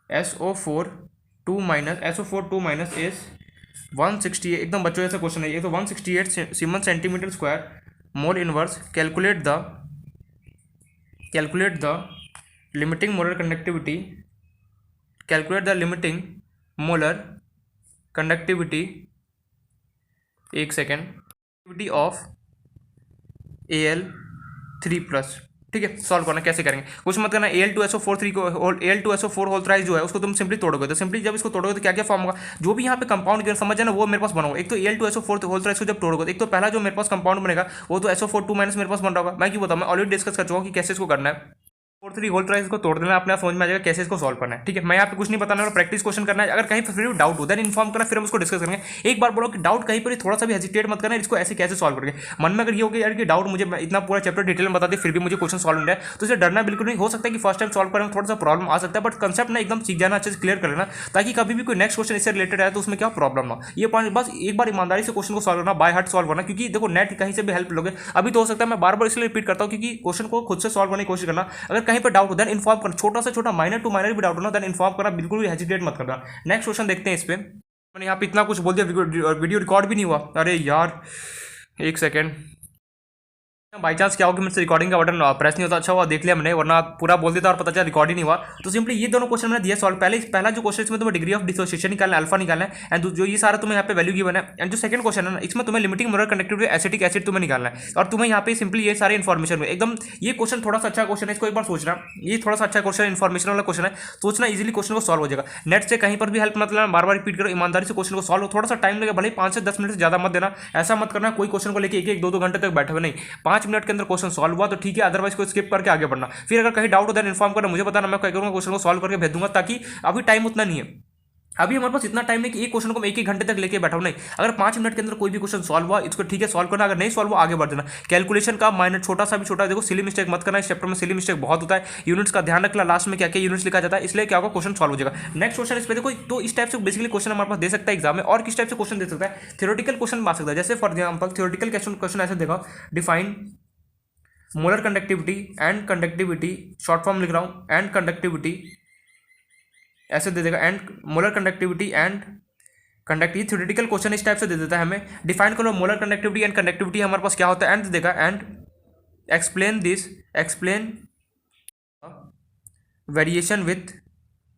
SO4 2 is 168। एकदम बच्चों जैसा क्वेश्चन है ये, तो 168 siemens centimetre square mole inverse. Calculate the limiting molar conductivity, calculate the limiting molar conductivity, एक सेकेंड, ऑफ Al3+। ठीक है, सॉल्व करना कैसे करेंगे, कुछ मत करना। Al2SO4 को Al2SO4 होल थ्राइस जो है उसको तुम सिंपली तोड़ोगे, तो सिंपली जब इसको तोड़ोगे तो क्या क्या फॉर्म होगा, जो भी यहाँ पे कंपाउंड समझ है ना वो मेरे पास बना होगा। एक तो Al2SO4 होल थ्राइस को जब तोड़ोगे तो एक तो पहला जो मेरे पास कंपाउंड बनेगा वो तो SO4 2- मेरे पास बन रहा होगा। मैं क्यों बताऊँ, मैं ऑलरेडी डिस्कस कर चुका हूँ कि कैसे इसको करना है। 4 3 होल ट्राइस को तोड़ देना, अपने आप समझ में आ जाएगा कैसे इसको सॉल्व करना है। ठीक है, मैं यहाँ पे कुछ नहीं बताने वाला, प्रैक्टिस क्वेश्चन करना है। अगर कहीं पर फिर भी डाउट हो देन इन्फॉर्म करना, फिर हम उसको डिस्कस करेंगे। एक बार बोलो कि डाउट कहीं पर थोड़ा सा भी हेजिटेट मत करना, इसको ऐसे कैसे सॉल्व करेंगे। मन में अगर ये हो गया यार कि डाउट मुझे इतना पूरा चैप्टर डिटेल में बता दे फिर भी मुझे क्वेश्चन सॉल्व नहीं है, तो इसे डरना बिल्कुल नहीं। हो सकता है कि फर्स्ट टाइम सॉल्व करने में थोड़ा सा प्रॉब्लम आ सकता है, बट कंसेप्ट ना एकदम सीख जाना, अच्छे से क्लियर कर लेना, ताकि कभी भी कोई नेक्स्ट क्वेश्चन इससे रिलेटेड आए तो उसमें क्या प्रॉब्लम ना हो। ये पॉइंट बस एक बार ईमानदारी से क्वेश्चन को सॉल्व करना, बाय हार्ट सॉल्व करना, क्योंकि देखो नेट कहीं से भी हेल्प लोगे। अभी तो हो सकता है मैं बार बार इसलिए रिपीट करता हूँ क्योंकि क्वेश्चन को खुद से सॉल्व करने की कोशिश करना। अगर कहीं पर डाउट हो देन इन्फॉर्म करना, छोटा से छोटा माइनर टू माइनर भी डाउट हो ना देन इन्फॉर्म करना, बिल्कुल भी हेजिटेट मत करना। नेक्स्ट क्वेश्चन देखते हैं इस पे। मैंने यहाँ पे इतना कुछ बोल दिया, वीडियो रिकॉर्ड भी नहीं हुआ। अरे यार एक सेकेंड, बाई चांस क्या हो कि मुझसे रिकॉर्डिंग का बटन प्रेस नहीं होता, अच्छा हुआ देख लिया मैंने, वरना पूरा बोल देता और पता चला रिकॉर्ड ही नहीं हुआ। तो सिंपली ये दोनों क्वेश्चन मैंने दिया सॉल्व। पहला जो क्वेश्चन इसमें तुम्हें डिग्री ऑफ डिसोसिएशन निकालना है, अल्फा निकालना है, एंड जो ये सारा तुम्हें यहाँ पे वैल्यू गिवन है। एंड जो सेकंड क्वेश्चन है ना इसमें तुम्हें limiting molar conductivity acetic acid तुम्हें निकालना है, और तुम्हें यहाँ पे सिंपली ये सारे इन्फॉर्मेशन में एकदम। ये क्वेश्चन थोड़ा सा अच्छा क्वेश्चन है, इसको एक बार सोचना, ये थोड़ा सा अच्छा क्वेश्चन इन्फॉर्मेशन वाला क्वेश्चन है, सोचना इजीली क्वेश्चन को सॉल्व हो जाएगा। नेट से कहीं पर भी हेल्प मत लेना, बार बार रिपीट करो, ईमानदारी से क्वेश्चन को सॉल्व हो। थोड़ा सा टाइम लगेगा, भले 5 से 10 मिनट से ज़्यादा मत देना। ऐसा मत करना कोई क्वेश्चन को लेकर एक 2 घंटे तक बैठे हुए नहीं, 5 मिनट के अंदर क्वेश्चन सॉल्व हुआ तो ठीक है, अदरवाइज को स्किप करके आगे बढ़ना। फिर अगर कहीं डाउट हो देन इन्फॉर्म करना, मुझे बताना, मैं क्या करूँगा क्वेश्चन को सॉल्व करके भेज दूंगा, ताकि अभी टाइम उतना नहीं है। अभी हमारे पास इतना टाइम नहीं कि एक क्वेश्चन को मैं 1 घंटे तक लेके बैठा हूं, नहीं। अगर 5 मिनट के अंदर कोई भी क्वेश्चन सॉल्व हुआ इसको ठीक है सॉल्व करना, अगर नहीं सॉल्व हुआ आगे बढ़ देना। कैलकुलेशन का माइनर छोटा सा भी छोटा, देखो सिली मिस्टेक मत करना, इस चैप्टर में सिली मिस्टेक बहुत होता है। यूनिट्स का ध्यान रखना, लास्ट में क्या क्या यूनिट्स लिखा जाता है, इसलिए क्या होगा क्वेश्चन सॉल्व हो जाएगा। नेक्स्ट क्वेश्चन इस पे देखो, तो इस टाइप से बेसिकली क्वेश्चन हमारे पास दे सकता है एग्जाम में। और किस टाइप से क्वेश्चन दे सकता है, थ्योरेटिकल क्वेश्चन आ सकता है। जैसे फॉर एग्जाम्पल थ्योरेटिकल क्वेश्चन ऐसे देखो, define molar conductivity and conductivity, short form लिख रहा हूं, एंड कंडक्टिविटी ऐसे दे देगा, and molar conductivity and conductivity. Theoretical question इस टाइप से दे देता है हमें, डिफाइन करो मोलर कंडक्टिविटी एंड कंडक्टिविटी हमारे पास क्या होता है, एंड दे देगा, and explain variation with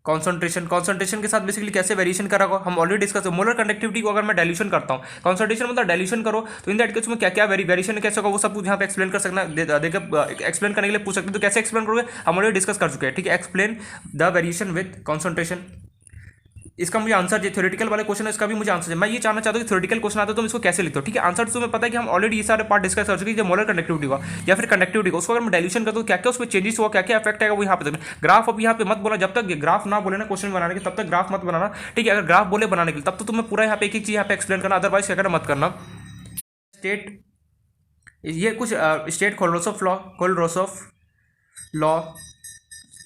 concentration के साथ बेसिकली कैसे वेरिएशन करा होगा हम ऑलरेडी डिस्कस। मोलर कंडक्टिविटी को अगर मैं डाइल्यूशन करता हूँ, कॉन्सेंट्रेशन मतलब डाइल्यूशन करो, तो इन दैट केस में क्या क्या वेरिएशन कैसे होगा वो सब कुछ यहाँ पे एक्सप्लेन कर सकना, देखिए एक्सप्लेन करने के लिए पूछ सकते हैं। तो कैसे एक्सप्लेन करोगे हम ऑलरेडी डिस्कस कर चुके हैं, ठीक है। Explain the variation with concentration, इसका मुझे आंसर चाहिए। थ्योरेटिकल वाले क्वेश्चन है इसका भी मुझे आंसर चाहिए। मैं ये जानना चाहता हूँ कि थ्योरेटिकल क्वेश्चन आता है तो तुम इसको कैसे लिखते हो, ठीक है। आंसर तो तुम्हें पता है कि हम ऑलरेडी ये सारे पार्ट डिस्कस कर चुके हैं। जो मोलर कंडक्टिविटी हुआ या फिर कंडक्टिविटी को, उसको अगर मैं डाइल्यूशन करता हूँ क्या क्या उसमें चेंजेस हुआ, क्या क्या इफेक्ट आएगा वो यहाँ पे देखना। ग्राफ अब यहाँ पे मत बोला, जब तक ग्राफ ना बोले ना क्वेश्चन बनाने के तब तक ग्राफ मत बनाना, ठीक है। अगर ग्राफ बोले बनाने के लिए तब तो तुम्हें पूरा यहाँ पे एक एक चीज यहाँ पे एक्सप्लेन करना, अदरवाइज क्या करना मत करना। स्टेट ये कुछ स्टेट कोलोसोफ लॉ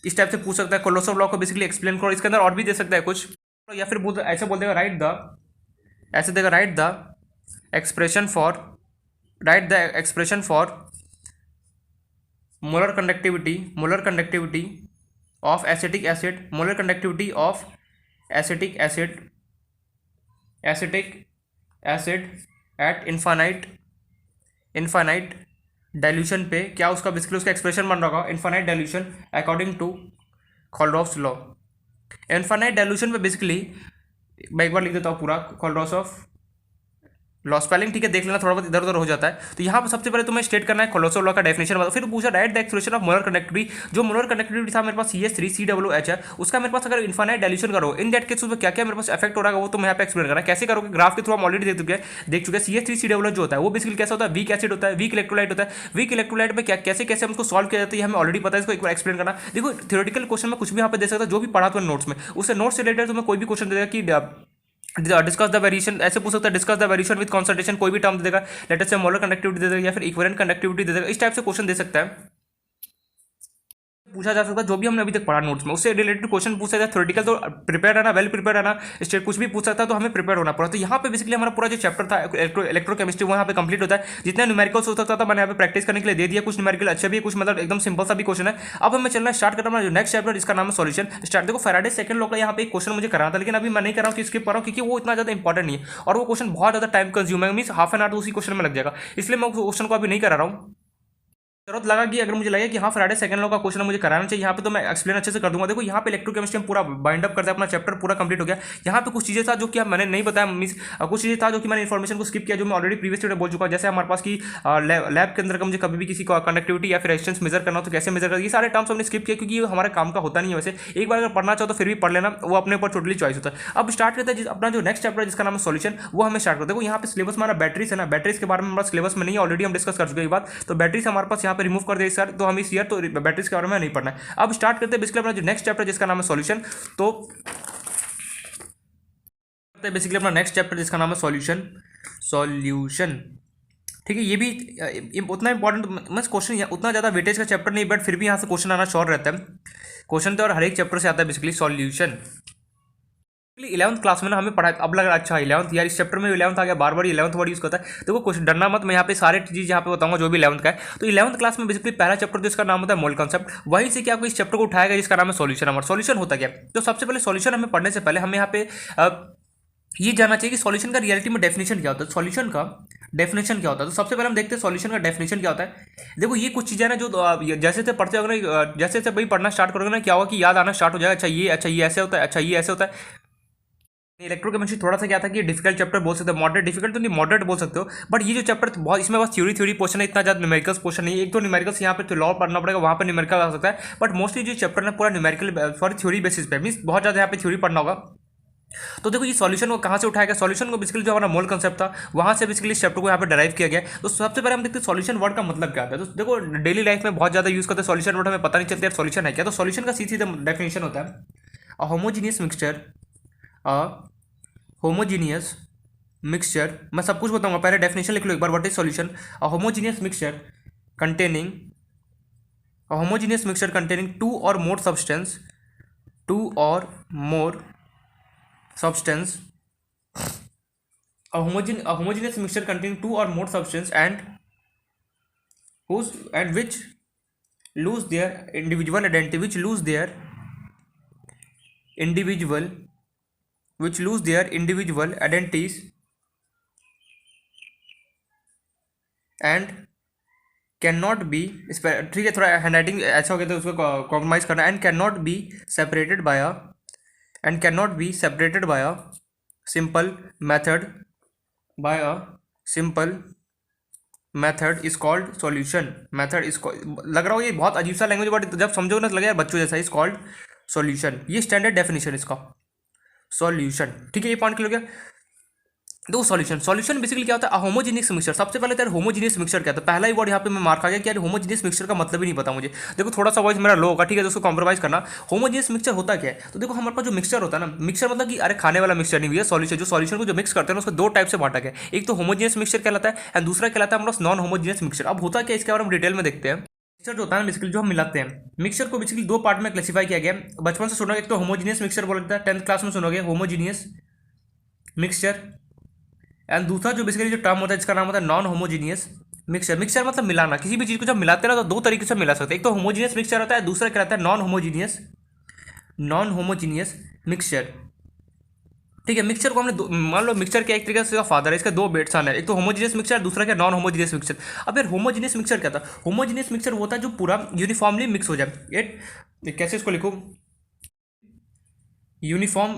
इस टाइप से पूछ सकता है। कोलोसोफ लॉ को बेसिकली एक्सप्लेन करो, इसके अंदर और भी दे सकता है कुछ, या फिर ऐसे बोल देगा राइट द, ऐसे देगा write the expression for molar conductivity of acetic acid, molar conductivity of acetic acid at infinite dilution पे, क्या उसका बेसिकली उसका एक्सप्रेशन बन रहा होगा, infinite dilution according to Kohlrausch's law. Infinite dilution पे बेसिकली मैं एक बार लिख देता हूँ पूरा, कोलरॉफ लॉ स्पेलिंग ठीक है देख लेना, थोड़ा बहुत इधर उधर हो जाता है। तो यहाँ पर सबसे पहले तुम्हें स्टेट करना है कोलोसोफ लॉ का डेफिनेशन बताओ, फिर पूछा right the expression of molar conductivity. जो मोलर कंडक्टिविटी था मेरे पास CH3COOH है, उसका मेरे पास अगर इनफाइनाइट डाइल्यूशन करो इन दैट केस उसमें क्या क्या मेरे पास इफेक्ट हो रहा है वो तो मैं यहाँ पे एक्सप्लेन करना है। कैसे करोगे, ग्राफ के थ्रू हम ऑलरेडी देख चुके हैं। CH3COOH जो होता है वो बेसिकली कैसा होता है, वीक एसिड होता है, वीक इलेक्ट्रोलाइट होता है। वीक इलेक्ट्रोलाइट में क्या कैसे कैसे हम उसको सॉल्व किया जाता है हमें ऑलरेडी पता है, इसको एक बार एक्सप्लेन करना। देखो थ्योरेटिकल क्वेश्चन में कुछ भी यहाँ पे दे सकता है, जो भी पढ़ा तो नोट्स में, उससे नोट्स से रिलेटेड तुम्हें कोई भी क्वेश्चन देगा कि डिस्कस द वेरिएशन, ऐसे पूछ सकता है discuss the variation with concentration, कोई भी टर्म दे देगा, लेट अस से मोलर कंडक्टिविटी दे देगा या फिर इक्विवेलेंट कंडक्टिविटी दे देगा, इस टाइप से क्वेश्चन दे सकता है, पूछा जा सकता है। जो भी हमने अभी तक पढ़ा नोट्स में उससे रिलेटेड क्वेश्चन पूछ सकता है। थ्योरेटिकल तो प्रिपेयर रहना, वेल प्रिपेयर रहना, स्टेट कुछ भी पूछ सकता है तो हमें प्रिपेयर होना पड़ा। तो यहाँ पे बेसिकली हमारा पूरा जो चैप्टर था इलेक्ट्रोकेमिस्ट्री वो यहाँ पे कंप्लीट होता है। जितने न्यूमेरिकल्स हो सकता था मैंने यहाँ पे प्रैक्टिस करने के लिए दे दिया, कुछ न्यूमेरिकल अच्छे भी, कुछ मतलब एकदम सिंपल सा भी क्वेश्चन है। अब हमें चलना स्टार्ट करना जो नेक्स्ट चैप्टर, इसका नाम है सॉल्यूशन स्टार्ट। देखो फैराडे सेकंड लॉ का यहाँ पे एक क्वेश्चन मुझे कराना था, लेकिन अभी मैं नहीं कर रहा हूँ, स्किप कर रहा हूँ क्योंकि वो इतना ज्यादा इंपॉर्टेंट नहीं है और वो क्वेश्चन बहुत ज्यादा time consuming, means half an hour तो उसी क्वेश्चन में लग जाएगा, इसलिए मैं उस क्वेश्चन को अभी नहीं करा रहा हूँ। जरूरत लगा कि अगर मुझे लगे कि हाँ फ्राइडे सेकंड लॉ का क्वेश्चन मुझे कराना चाहिए यहाँ पे, तो मैं एक्सप्लेन अच्छे से कर दूंगा। देखो यहाँ पे इलेक्ट्रोकेमिस्ट्री पूरा बाइंड अप करते हैं, अपना चैप्टर पूरा कंप्लीट हो गया। यहाँ पे कुछ चीजें था जो कि मैंने नहीं बताया, मींस कुछ चीजें था जो कि मैंने इन्फॉर्मेशन को स्किप किया, जो मैं ऑलरेडी प्रीवियस वीडियो बोल चुका हूँ। जैसे हमारे पास की लैब के अंदर का मुझे कभी भी किसी को कंडक्टिविटी या फिर रेजिस्टेंस मेजर करना हो तो कैसे मेजर करना, ये सारे टर्म्स हमने स्किप किया क्योंकि हमारे काम का होता नहीं है। वैसे एक बार अगर पढ़ना चाहो तो फिर भी पढ़ लेना, वो अपने ऊपर टोटली चॉइस होता है। अब स्टार्ट करते हैं अपना जो नेक्स्ट चैप्टर जिसका नाम है सॉल्यूशन, वो हमें स्टार्ट करते हैं। देखो यहाँ पे सिलेबस हमारा बैटरीज है ना, बैटरीज के बारे में हमारा सिलेबस में नहीं, ऑलरेडी हम डिस्कस कर चुके हैं बात। तो बैटरीज हमारे पास यहाँ पे रिमूव कर दे सर, तो हम इस ईयर तो बैटरीज के बारे में नहीं पढ़ना है। अब स्टार्ट करते हैं बेसिकली अपना जो नेक्स्ट चैप्टर जिसका नाम है सॉल्यूशन। तो बेसिकली अपना नेक्स्ट चैप्टर जिसका नाम है सॉल्यूशन। ठीक है, ये भी उतना इंपॉर्टेंट मत क्वेश्चन, उतना ज़्यादा वेटेज का चैप्टर नहीं, बट फिर भी यहाँ से क्वेश्चन आना श्योर रहता है। क्वेश्चन तो और हर एक चैप्टर से आता है बेसिकली सॉल्यूशन। 11th क्लास में ना हमें पढ़ा, अब लग रहा है अच्छा 11th यार, इस चैप्टर में 11th आ गया, बार बार 11th वर्ड यूज़ करता है। देखो क्वेश्चन डरना मत, मैं यहाँ पे सारे चीज़ यहाँ पे बताऊंगा जो भी 11th का है। तो 11th क्लास में बेसिकली पहला चैप्टर जिसका नाम होता है मोल कॉन्सेप्ट, वहीं से क्या आपको इस चैप्टर को उठाएगा जिसका नाम है सॉल्यूशन। हमारा सॉल्यूशन होता क्या, तो सबसे पहले सॉल्यूशन हमें पढ़ने से पहले हमें यहाँ पे ये जानना चाहिए कि सॉल्यूशन का रियलिटी में डेफिनेशन क्या होता है, सॉल्यूशन का डेफिनेशन क्या होता है। तो सबसे पहले हम देखते हैं सॉल्यूशन का डेफिनेशन क्या होता है। देखो ये कुछ चीज़ें ना जो जैसे से पढ़ते होगे ना, जैसे से भाई पढ़ना स्टार्ट करोगे ना, क्या होगा कि याद आना स्टार्ट हो जाएगा। अच्छा ये ऐसे होता है, अच्छा ये ऐसे होता है। इलेक्ट्रोकेमिस्ट्री थोड़ा सा क्या था कि डिफिकल्ट चैप्टर बोल सकते हो, मॉडरेट डिफिकल्ट तो नहीं, मॉडरेट बोल सकते हो। बट ये जो चैप्टर बहुत, इसमें बस थ्योरी पोर्शन है, इतना ज़्यादा न्यूमेरिकल्स पोर्शन नहीं है। एक तो न्यूमेरिकल्स यहाँ पे तो लॉ पढ़ना पड़ेगा, वहाँ पर न्यूमेरिकल आ सकता है, बट मोस्टली जो चैप्टर है पूरा न्यूमेरिकल सॉरी थ्योरी बेसिस पे, मीन्स बहुत ज़्यादा यहाँ पे थ्योरी पढ़ना होगा। तो देखो ये सॉल्यूशन को कहाँ से उठाएगा, सॉल्यूशन को बेसिकली जो हमारा मोल कंसेप्ट था वहाँ से बेसिकली इस चैप्टर को यहाँ पे डराइव किया गया। तो सबसे पहले हम देखते हैं सॉल्यूशन वर्ड का मतलब क्या है। तो देखो डेली लाइफ में बहुत ज़्यादा यूज़ करते हैं सॉल्यूशन वर्ड, हमें पता नहीं चलता सॉल्यूशन है क्या। तो सॉल्यूशन का सीधी डेफिनेशन होता है a homogeneous mixture, a homogeneous mixture. मैं सब कुछ बताऊंगा, पहले डेफिनेशन लिख लो एक बार, what is solution. A homogeneous mixture containing two or more substance, a homogeneous mixture containing two or more substance and which lose their individual identity, identities and cannot be, ठीक है थोड़ा हैंडराइटिंग ऐसा हो गया तो उसको कॉम्प्रोमाइज करना, and cannot be separated by a simple method is called solution। लग रहा हो ये बहुत अजीब सा लैंग्वेज, बट जब समझोगे ना तो लगेगा बच्चों जैसा, इज कॉल्ड सॉल्यूशन। ये स्टैंडर्ड डेफिनेशन इसका सॉल्यूशन। ठीक है, ये पॉइंट क्लियर हो गया। दो सॉल्यूशन बेसिकली क्या होता है, होमोजीनियस मिक्सचर। सबसे पहले यार होमोजीनियस मिक्सचर क्या था, पहला ही वर्ड यहाँ पे मैं मार्क आ गया कि यार होमोजीनियस मिक्सचर का मतलब ही नहीं पता मुझे। देखो थोड़ा सा वॉइस मेरा लो होगा, ठीक है, तो उसको कॉम्प्रोमाइज करना। होमोजीनियस मिक्सचर होता क्या है, तो देखो हमारे पास जो मिक्सचर होता है ना, मिक्सचर मतलब कि अरे खाने वाला मिक्सचर नहीं, भैया सॉल्यूशन, जो सॉल्यूशन को जो मिक्स करते हैं उसको दो टाइप से बांटा गया, एक तो होमोजीनियस मिक्सचर कहलाता है एंड दूसरा कहलाता है हमारा नॉन होमोजीनियस मिक्सचर। अब होता क्या इसके बारे में डिटेल में देखते हैं। मिक्सचर जो होता है बेसिकली जो हम मिलाते हैं, मिक्सचर को बेसिकली दो पार्ट में क्लासिफाई किया गया। बचपन से सुनोगे, एक तो होमोजीनियस मिक्सचर बोला जाता है, 10th क्लास में सुनोगे होमोजीनियस मिक्सचर, एंड दूसरा जो बेसिकली जो टर्म होता है जिसका नाम होता है नॉन होमोजीनियस मिक्सचर मतलब मिलाना। किसी भी चीज़ को जब मिलाते हैं ना तो दो तरीके से मिला सकते हैं, एक तो होमोजीनियस मिक्सचर होता है, दूसरा क्या रहता है नॉन होमोजीनियस मिक्सचर। ठीक है, मिक्सचर को हमने मान लो मिक्सचर के एक तरीके से फादर है, इसके दो सन है, एक तो होमोजीनियस मिक्सचर, दूसरा क्या नॉन होमोजीनियस मिक्सचर। अब यार होमोजीनियस मिक्सचर क्या था, होमोजीनियस मिक्सचर होता है जो पूरा यूनिफॉर्मली मिक्स हो जाए। कैसे इसको लिखूँ, uniform,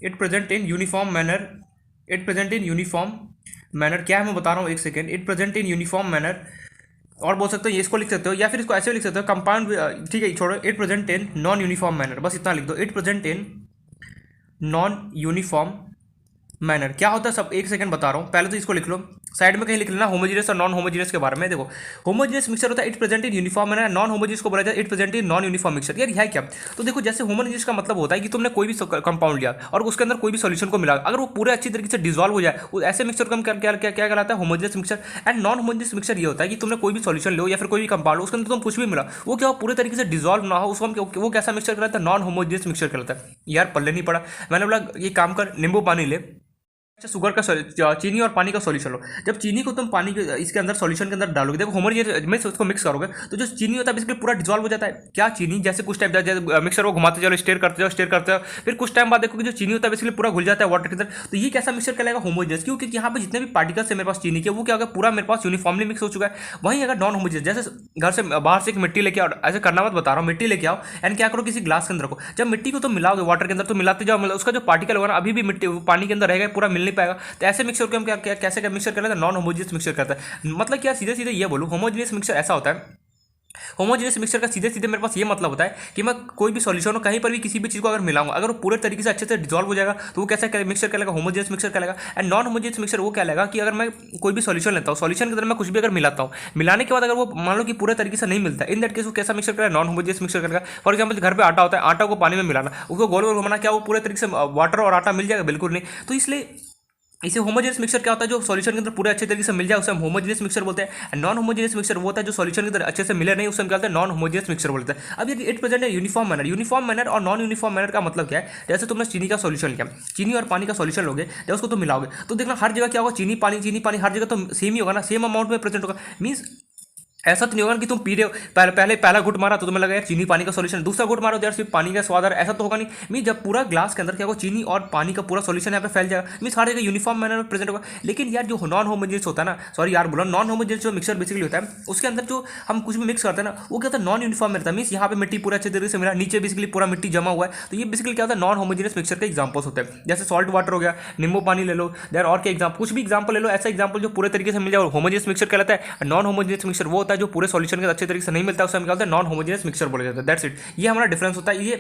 it present in uniform manner, क्या है मैं बता रहा हूँ एक second, it present in uniform manner, और बोल सकते हो ये इसको लिख सकते हो या फिर इसको ऐसे लिख सकते हो कंपाउंड। ठीक है छोड़ो, it present in non uniform manner, बस इतना लिख दो, it present in non uniform manner. क्या होता है सब एक सेकंड बता रहा हूँ, पहले तो इसको लिख लो, साइड में कहीं लिख लेना होमोजीनियस और नॉन होमोजीनियस के बारे में। देखो होमोजीनियस मिक्सचर होता है it present in uniform manner, non homogeneous को बोला जाए it present in non uniform mixture. यार है क्या, तो देखो जैसे होमोजीनियस का मतलब होता है कि तुमने कोई भी कंपाउंड लिया और उसके अंदर कोई भी सॉल्यूशन को मिला, अगर वो पूरे अच्छी तरीके से डिजॉल्व हो जाए, ऐसे मिक्सचर को हम क्या कहलाता है homogeneous mixture. And non homogeneous mixture ये होता है कि तुमने कोई भी सॉल्यूशन लो या फिर कोई भी कंपाउंड, उसके अंदर तुम कुछ भी मिला, वो क्या पूरे तरीके से डिजॉल्व ना हो, उसको वो कैसा मिक्सचर कहलाता है, नॉन होमोजीनियस मिक्सचर कहलाता है। यार पल्ले नहीं पड़ा, मैंने बोला ये काम कर, नींबू पानी ले, अच्छा शुगर का चीनी और पानी का सॉल्यूशन लो। जब चीनी को तुम पानी के इसके अंदर सॉल्यूशन के अंदर डालोगे, देखो होमोजेनियस में उसको मिक्स करोगे तो जो चीनी होता है बेसिकली पूरा डिजॉल्व हो जाता है। क्या चीनी जैसे कुछ टाइम जैसे मिक्सर को घुमाते चलो, स्टेयर करते हो, फिर कुछ टाइम बाद देखोगे जो चीनी होता है बेसिकली पूरा घुल जाता है वाटर के अंदर। तो ये कैसा मिक्सर कहलाएगा? होमोजेनियस। क्यों? क्योंकि यहाँ पे जितने भी पार्टिकल्स है मेरे पास चीनी के, वो क्या होगा, पूरा मेरे पास यूनिफॉर्मली मिक्स हो चुका है। वहीं अगर नॉन होमोजेनियस, जैसे घर से बाहर से एक मिट्टी लेके आओ, ऐसे करना मत बता रहा हूँ, मिट्टी लेके आओ एंड क्या करो, किसी ग्लास के अंदर रखो। जब मिट्टी को तुम मिलाओगे वाटर के अंदर, तो मिलाते जाओ, उसका जो पार्टिकल होगा ना अभी भी मिट्टी पानी के अंदर रहेगा, पूरा मिल नहीं पाएगा। तो ऐसे मिक्सर को हम कैसे मिक्सर करते हैं? नॉन होमोजेनियस मिक्सर करता है। मतलब क्या, सीधे सीधे ये बोलूँ, होमोजेनियस मिक्सर ऐसा होता है, होमोजेनियस मिक्सर का सीधे सीधे मेरे पास ये मतलब होता है कि मैं कोई भी सॉल्यूशन हो, कहीं पर भी किसी भी चीज़ को अगर मिलाऊंगा, अगर वो पूरे तरीके से अच्छे से डिजॉल्व हो जाएगा तो वो कैसा मिक्सर कहलाएगा? होमोजेनियस मिक्सर कहलाएगा। एंड नॉन होमोजेनियस मिक्सर वो कहलाएगा कि अगर मैं कोई भी सॉल्यूशन लेता हूँ, सॉल्यूशन के अंदर मैं कुछ भी अगर मिलाता हूँ, मिलाने के बाद अगर वो मान लो कि पूरे तरीके से नहीं मिलता, इन दैट केस वो कैसा मिक्सर करेगा? नॉन होमोजेनियस मिक्सर करेगा। फॉर एग्जाम्पल घर पर आटा होता है, आटा को पानी में मिलाना, उसको गोल गोल घुमाना, क्या वो पूरे तरीके से वाटर और आटा मिल जाएगा? बिल्कुल नहीं। तो इसलिए इसे होमोजेनियस मिक्सर क्या होता है? जो सॉल्यूशन के अंदर पूरे अच्छे तरीके से मिल जाए उसे हम होमोजेनियस मिक्सर बोलते हैं। नॉन होमोजेनियस मिक्सर वो होता है जो सॉल्यूशन के अंदर अच्छे से मिले नहीं, उसे हम क्या बोलते हैं? नॉन होमोजेनियस मिक्सर बोलते हैं। अब ये इट प्रेजेंट है यूनिफॉर्म मैनर। यूनिफॉर्म मैनर और नॉन यूनिफॉर्म मैनर का मतलब क्या है? जैसे तुमने चीनी का सॉल्यूशन लिया, चीनी और पानी का सॉल्यूशन लोगे, जब उसको तुम मिलाओगे तो देखना हर जगह क्या होगा, चीनी पानी हर जगह तो सेम ही होगा ना, सेम अमाउंट में प्रेजेंट होगा। मीन्स ऐसा तो नहीं होगा कि तुम पी रहे हो, पहला घुट मारा तो तुम्हें लगा यार चीनी पानी का सॉल्यूशन, दूसरा घुट मारो तो यार सिर्फ पानी का स्वाद आ रहा है, ऐसा तो होगा नहीं। मीन जब पूरा ग्लास के अंदर क्या होगा, चीनी और पानी का पूरा सॉल्यूशन यहाँ पे फैल जाएगा, मीन सारे जगह यूनिफॉर्म मैनर में प्रेजेंट होगा। लेकिन यार जो नॉन होमोजेनियस होता है ना, सॉरी यार बोला, नॉन होमोजेनियस जो मिक्सर बेसिकली होता है, उसके अंदर जो हम कुछ भी मिक्स करते हैं ना, वो क्या होता है? नॉन यूनिफॉर्म रहता है। मीन यहाँ पे मिट्टी पूरा अच्छे तरीके से मिला, नीचे बेसिकली पूरा मिट्टी जमा हुआ है, तो ये बेसिकली क्या होता है? नॉन होमोजेनियस मिक्सर के एग्जाम्पल्स होते हैं। जैसे सॉल्ट वाटर हो गया, नींबू पानी ले लो, देन और के एग्जाम्पल, कुछ भी एग्जाम्पल ले लो, ऐसा एग्जाम्पल जो पूरे तरीके से मिल जाए, होमोजेनियस मिक्सर कहलाता है। नॉन होमोजेनियस मिक्सर वो होता है जो पूरे सॉल्यूशन के अच्छे तरीके से नहीं मिलता, उसे हम क्या बोलते हैं? नॉन होमोजेनियस मिक्सर बोला जाता है। दैट्स इट, ये हमारा डिफरेंस होता है। ये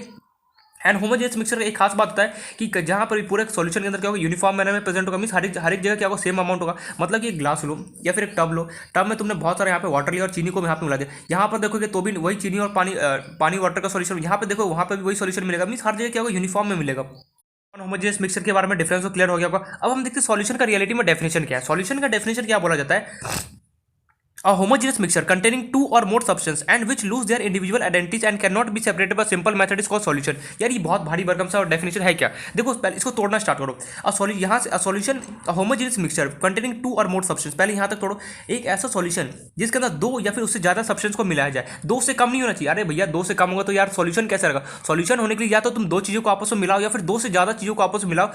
एंड होमोजेनियस मिक्सर का एक खास बात होता है कि जहाँ पर भी पूरे सॉल्यूशन के अंदर क्या होगा, यूनिफॉर्म मैनर में प्रेजेंट होगा। मीन हर एक जगह क्या होगा, सेम अमाउंट होगा। मतलब कि एक ग्लास लो या फिर एक टब लो, टब में तुमने बहुत सारे यहाँ पे वाटर लिया और चीनी को यहाँ पे मिला दिया, यहाँ पर देखोगे तो भी वही चीनी और पानी वाटर का सॉल्यूशन, यहाँ पे देखो वहाँ पर भी वही सॉल्यूशन मिलेगा। मीन हर जगह क्या होगा, यूनिफॉर्म में मिलेगा। होमोजेनियस मिक्सर के बारे में डिफरेंस तो क्लियर हो गया होगा। अब हम देखते हैं सॉल्यूशन का रियलिटी में डेफिनेशन क्या है। सॉल्यूशन का डेफिनेशन क्या बोला जाता है? A homogeneous mixture containing two or more substances and which lose their individual identities and cannot be separated by simple method is called solution। यार ये बहुत भारी भरकम सा डेफिनेशन है क्या? देखो पहले इसको तोड़ना स्टार्ट करो। यहाँ से solution homogeneous mixture containing two or more substance, पहले यहाँ तक तोड़ो। एक ऐसा सॉल्यूशन जिसके अंदर दो या फिर उससे ज्यादा सब्सटेंस को मिलाया जाए, दो से कम नहीं होना चाहिए। अरे भैया दो से कम होगा तो यार सॉल्यूशन कैसे रहेगा? सॉल्यूशन होने के लिए या तो तुम दो चीजों को आपस में मिलाओ या फिर दो से ज्यादा चीजों को आपस में मिलाओ।